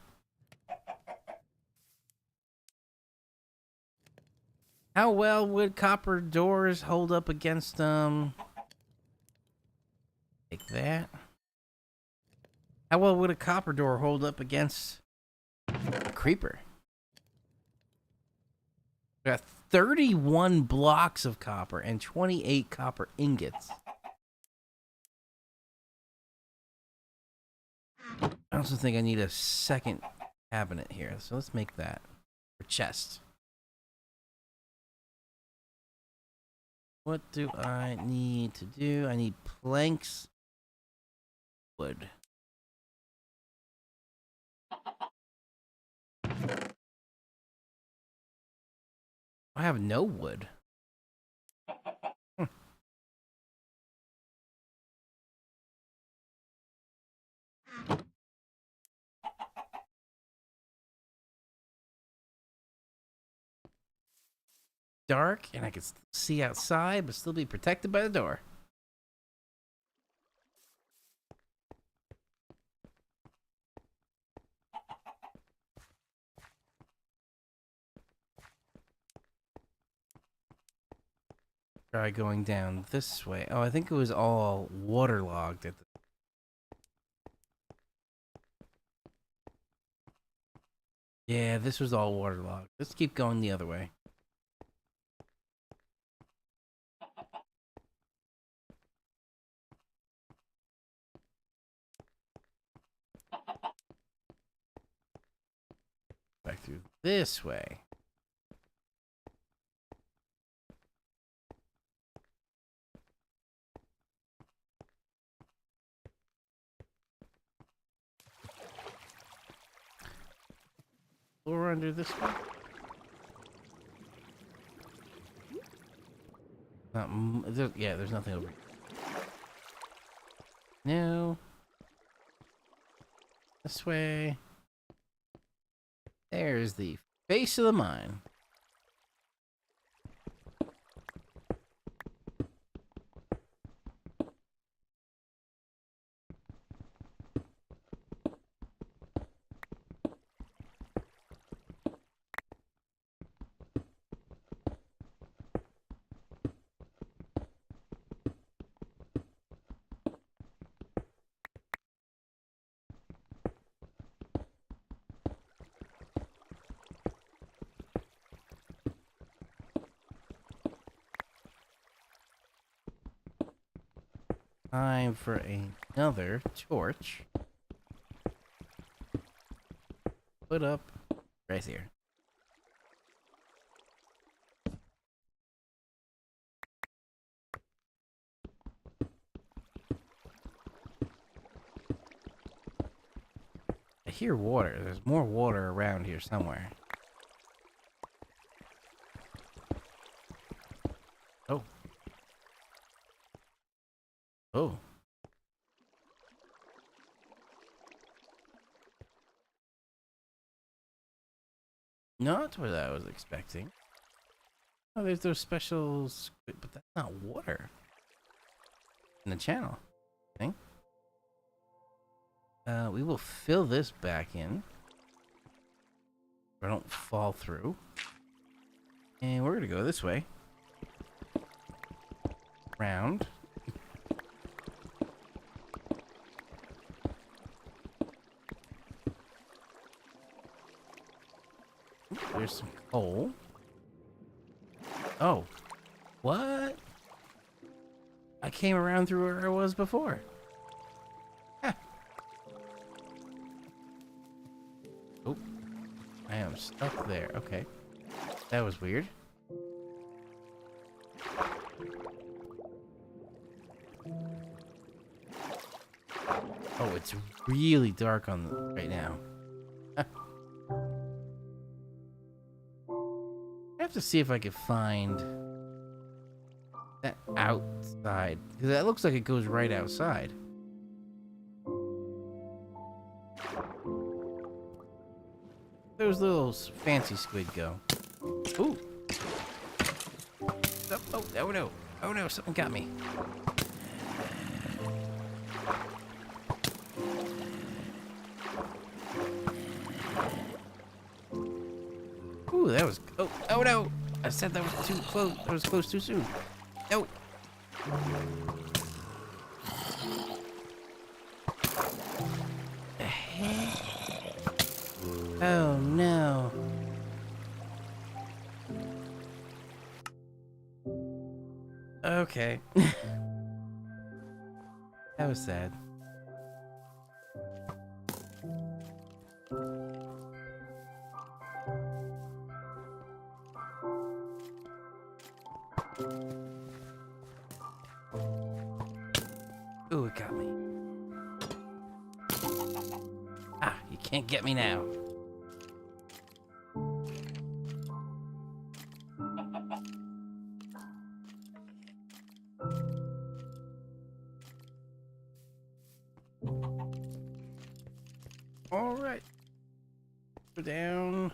How well would copper doors hold up against, like that? How well would a copper door hold up against a creeper? We got 31 blocks of copper and 28 copper ingots. I also think I need a second cabinet here, so let's make that. Or chest. What do I need to do? I need planks. Wood. I have no wood. Dark, and I can see outside, but still be protected by the door. Try going down this way. Oh, I think it was all waterlogged at the... Yeah, this was all waterlogged. Let's keep going the other way. Back through this way. Floor under this one. There's nothing over here. No. This way. There's the face of the mine. Time for another torch. Put up right here. I hear water. There's more water around here somewhere. Oh. Oh. Not what I was expecting. Oh, there's those special squid, but that's not water in the channel thing. We will fill this back in. So I don't fall through. And we're gonna go this way. Round. There's some coal. Oh. What? I came around through where I was before. Huh. Oh. I am stuck there. Okay. That was weird. Oh, it's really dark on right now. I have to see if I can find that outside, because that looks like it goes right outside. Those little fancy squid go. Ooh. Oh no. Oh no, something got me. Ooh, that was... Oh no! I said that was too close. That was close too soon. No! The heck? Oh no. Okay. That was sad. Ooh, it got me. Ah, you can't get me now. All right. We're down.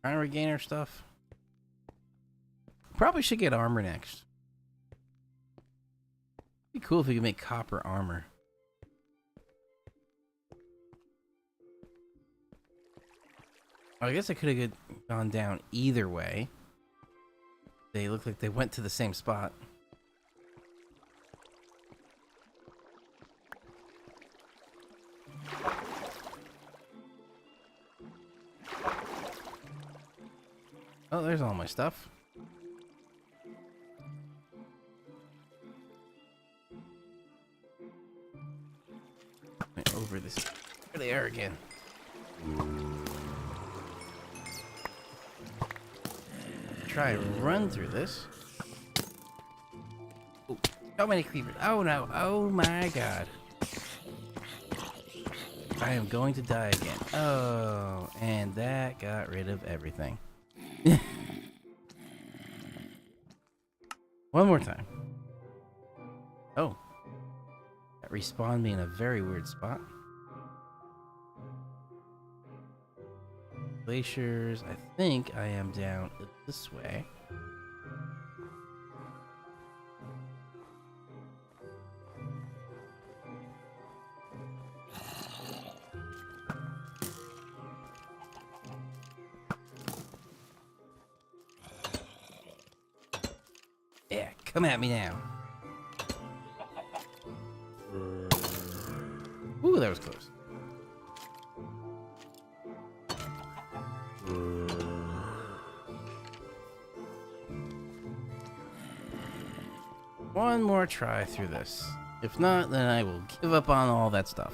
Trying to regain our stuff. Probably should get armor next. Be cool if we could make copper armor. I guess I could have gone down either way. They look like they went to the same spot. Oh, there's all my stuff. Over this. There they are again. Try and run through this. Ooh, so many creepers. Oh no. Oh my god. I am going to die again. Oh, and that got rid of everything. One more time. Oh. That respawned me in a very weird spot. Glaciers. I think I am down this way. Yeah, come at me now. Ooh, that was close. One more try through this. If not, then I will give up on all that stuff.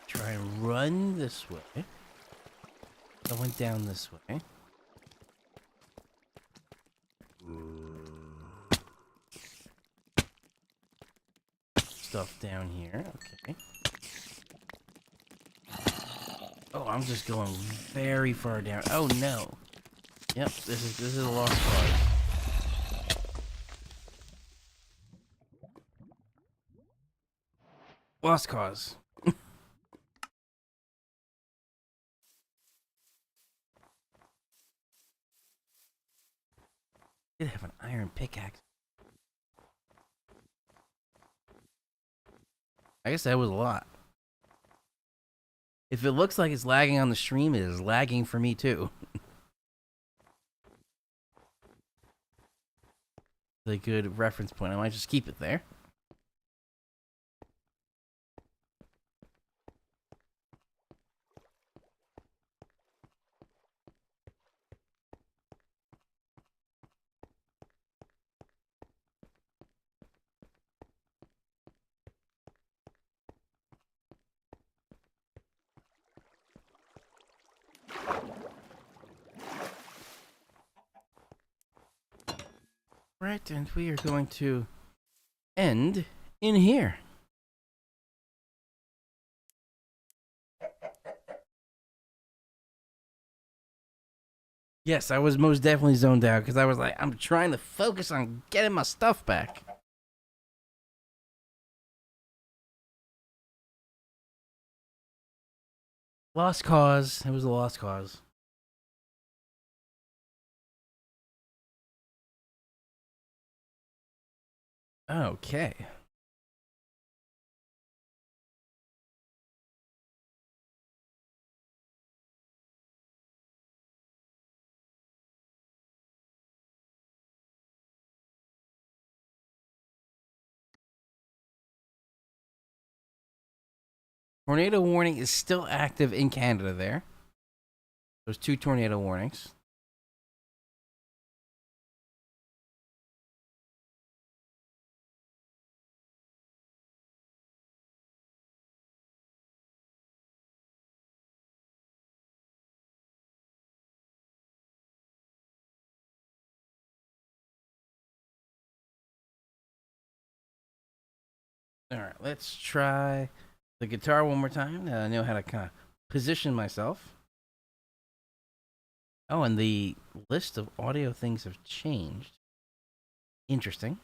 Try and run this way. I went down this way. Stuff down here. Okay. Oh, I'm just going very far down. Oh no. Yep, this is a lost cause. Lost cause. Did have an iron pickaxe. I guess that was a lot. If it looks like it's lagging on the stream, it is lagging for me too. It's a good reference point. I might just keep it there. Right, and we are going to end in here. Yes, I was most definitely zoned out because I was like, I'm trying to focus on getting my stuff back. Lost cause. It was a lost cause. Okay. Tornado warning is still active in Canada there. There's 2 tornado warnings. All right, let's try the guitar one more time. Now I know how to kind of position myself. Oh, and the list of audio things have changed. Interesting.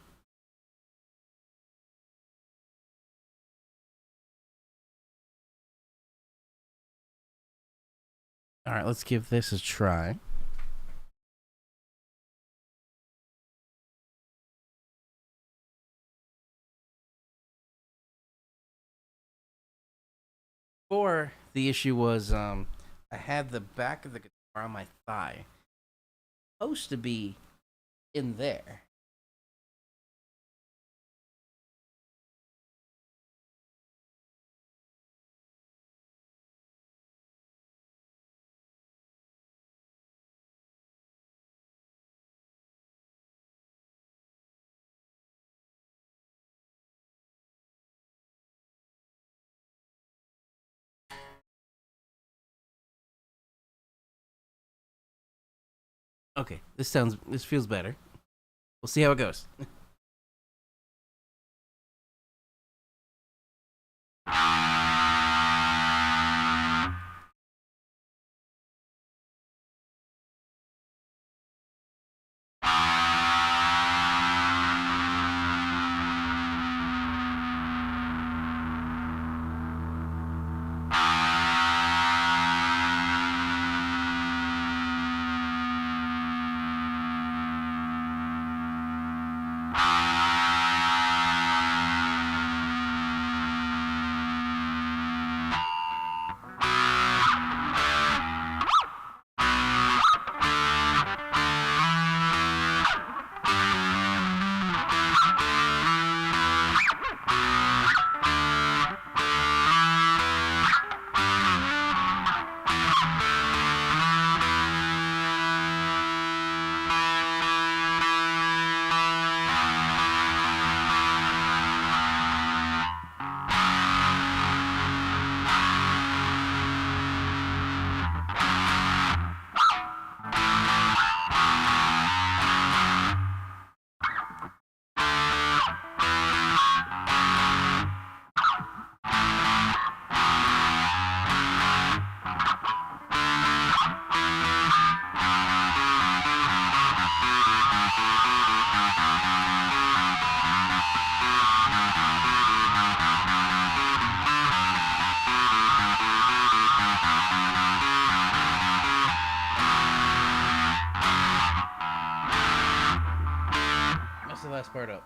All right, let's give this a try. Before, the issue was I had the back of the guitar on my thigh. Supposed to be in there. Okay, this feels better. We'll see how it goes. Mess the last part up.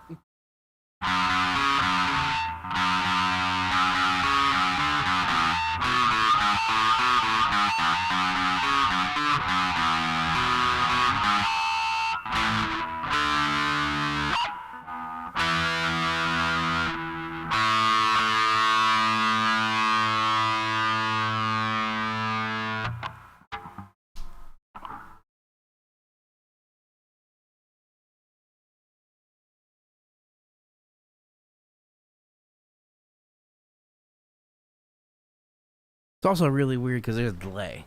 It's also really weird because there's a delay.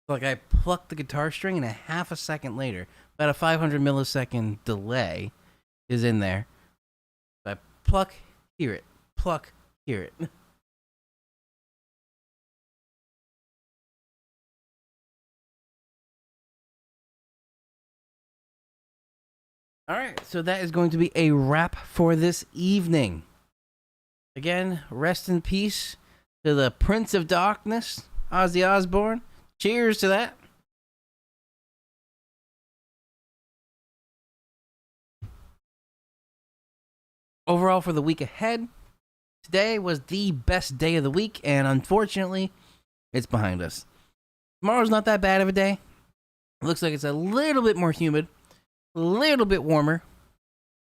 Like I pluck the guitar string and a half a second later, about a 500 millisecond delay is in there. I pluck, hear it, pluck, hear it. All right, so that is going to be a wrap for this evening. Again, rest in peace to the Prince of Darkness, Ozzy Osbourne. Cheers to that. Overall, for the week ahead, today was the best day of the week, and unfortunately, it's behind us. Tomorrow's not that bad of a day. It looks like it's a little bit more humid, a little bit warmer.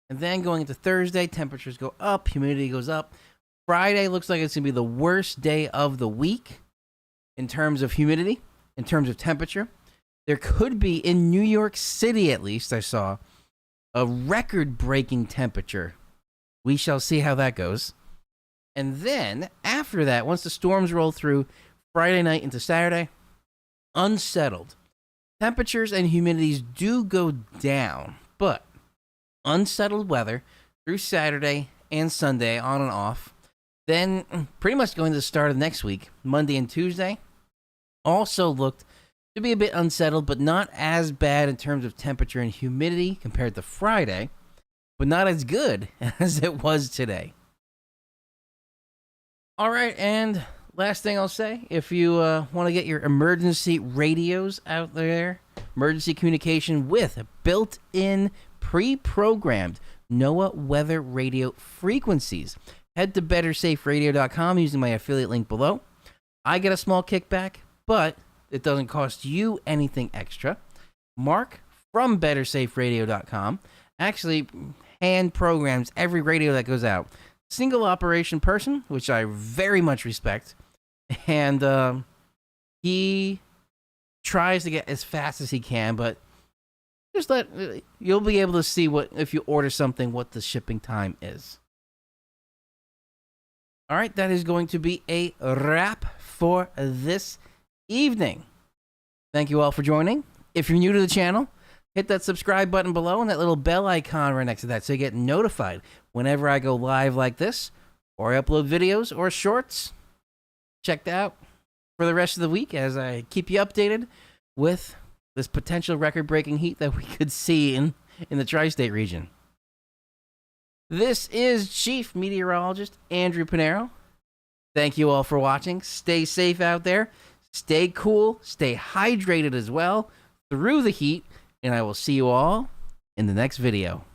And then going into Thursday, temperatures go up, humidity goes up. Friday looks like it's going to be the worst day of the week in terms of humidity, in terms of temperature. There could be, in New York City at least, I saw, a record-breaking temperature. We shall see how that goes. And then, after that, once the storms roll through Friday night into Saturday, unsettled. Temperatures and humidities do go down, but unsettled weather through Saturday and Sunday, on and off. Then, pretty much going to the start of next week, Monday and Tuesday, also looked to be a bit unsettled, but not as bad in terms of temperature and humidity compared to Friday, but not as good as it was today. All right, and last thing I'll say, if you want to get your emergency radios out there, emergency communication with built-in, pre-programmed NOAA weather radio frequencies, head to bettersaferadio.com using my affiliate link below. I get a small kickback, but it doesn't cost you anything extra. Mark from bettersaferadio.com actually hand programs every radio that goes out. Single operation person, which I very much respect. And he tries to get as fast as he can, but just you'll be able to see what, if you order something, what the shipping time is. All right, that is going to be a wrap for this evening. Thank you all for joining. If you're new to the channel, hit that subscribe button below and that little bell icon right next to that so you get notified whenever I go live like this, or I upload videos or shorts. Check that out for the rest of the week as I keep you updated with this potential record-breaking heat that we could see in the tri-state region. This is Chief Meteorologist Andrew Pinero. Thank you all for watching. Stay safe out there. Stay cool. Stay hydrated as well through the heat. And I will see you all in the next video.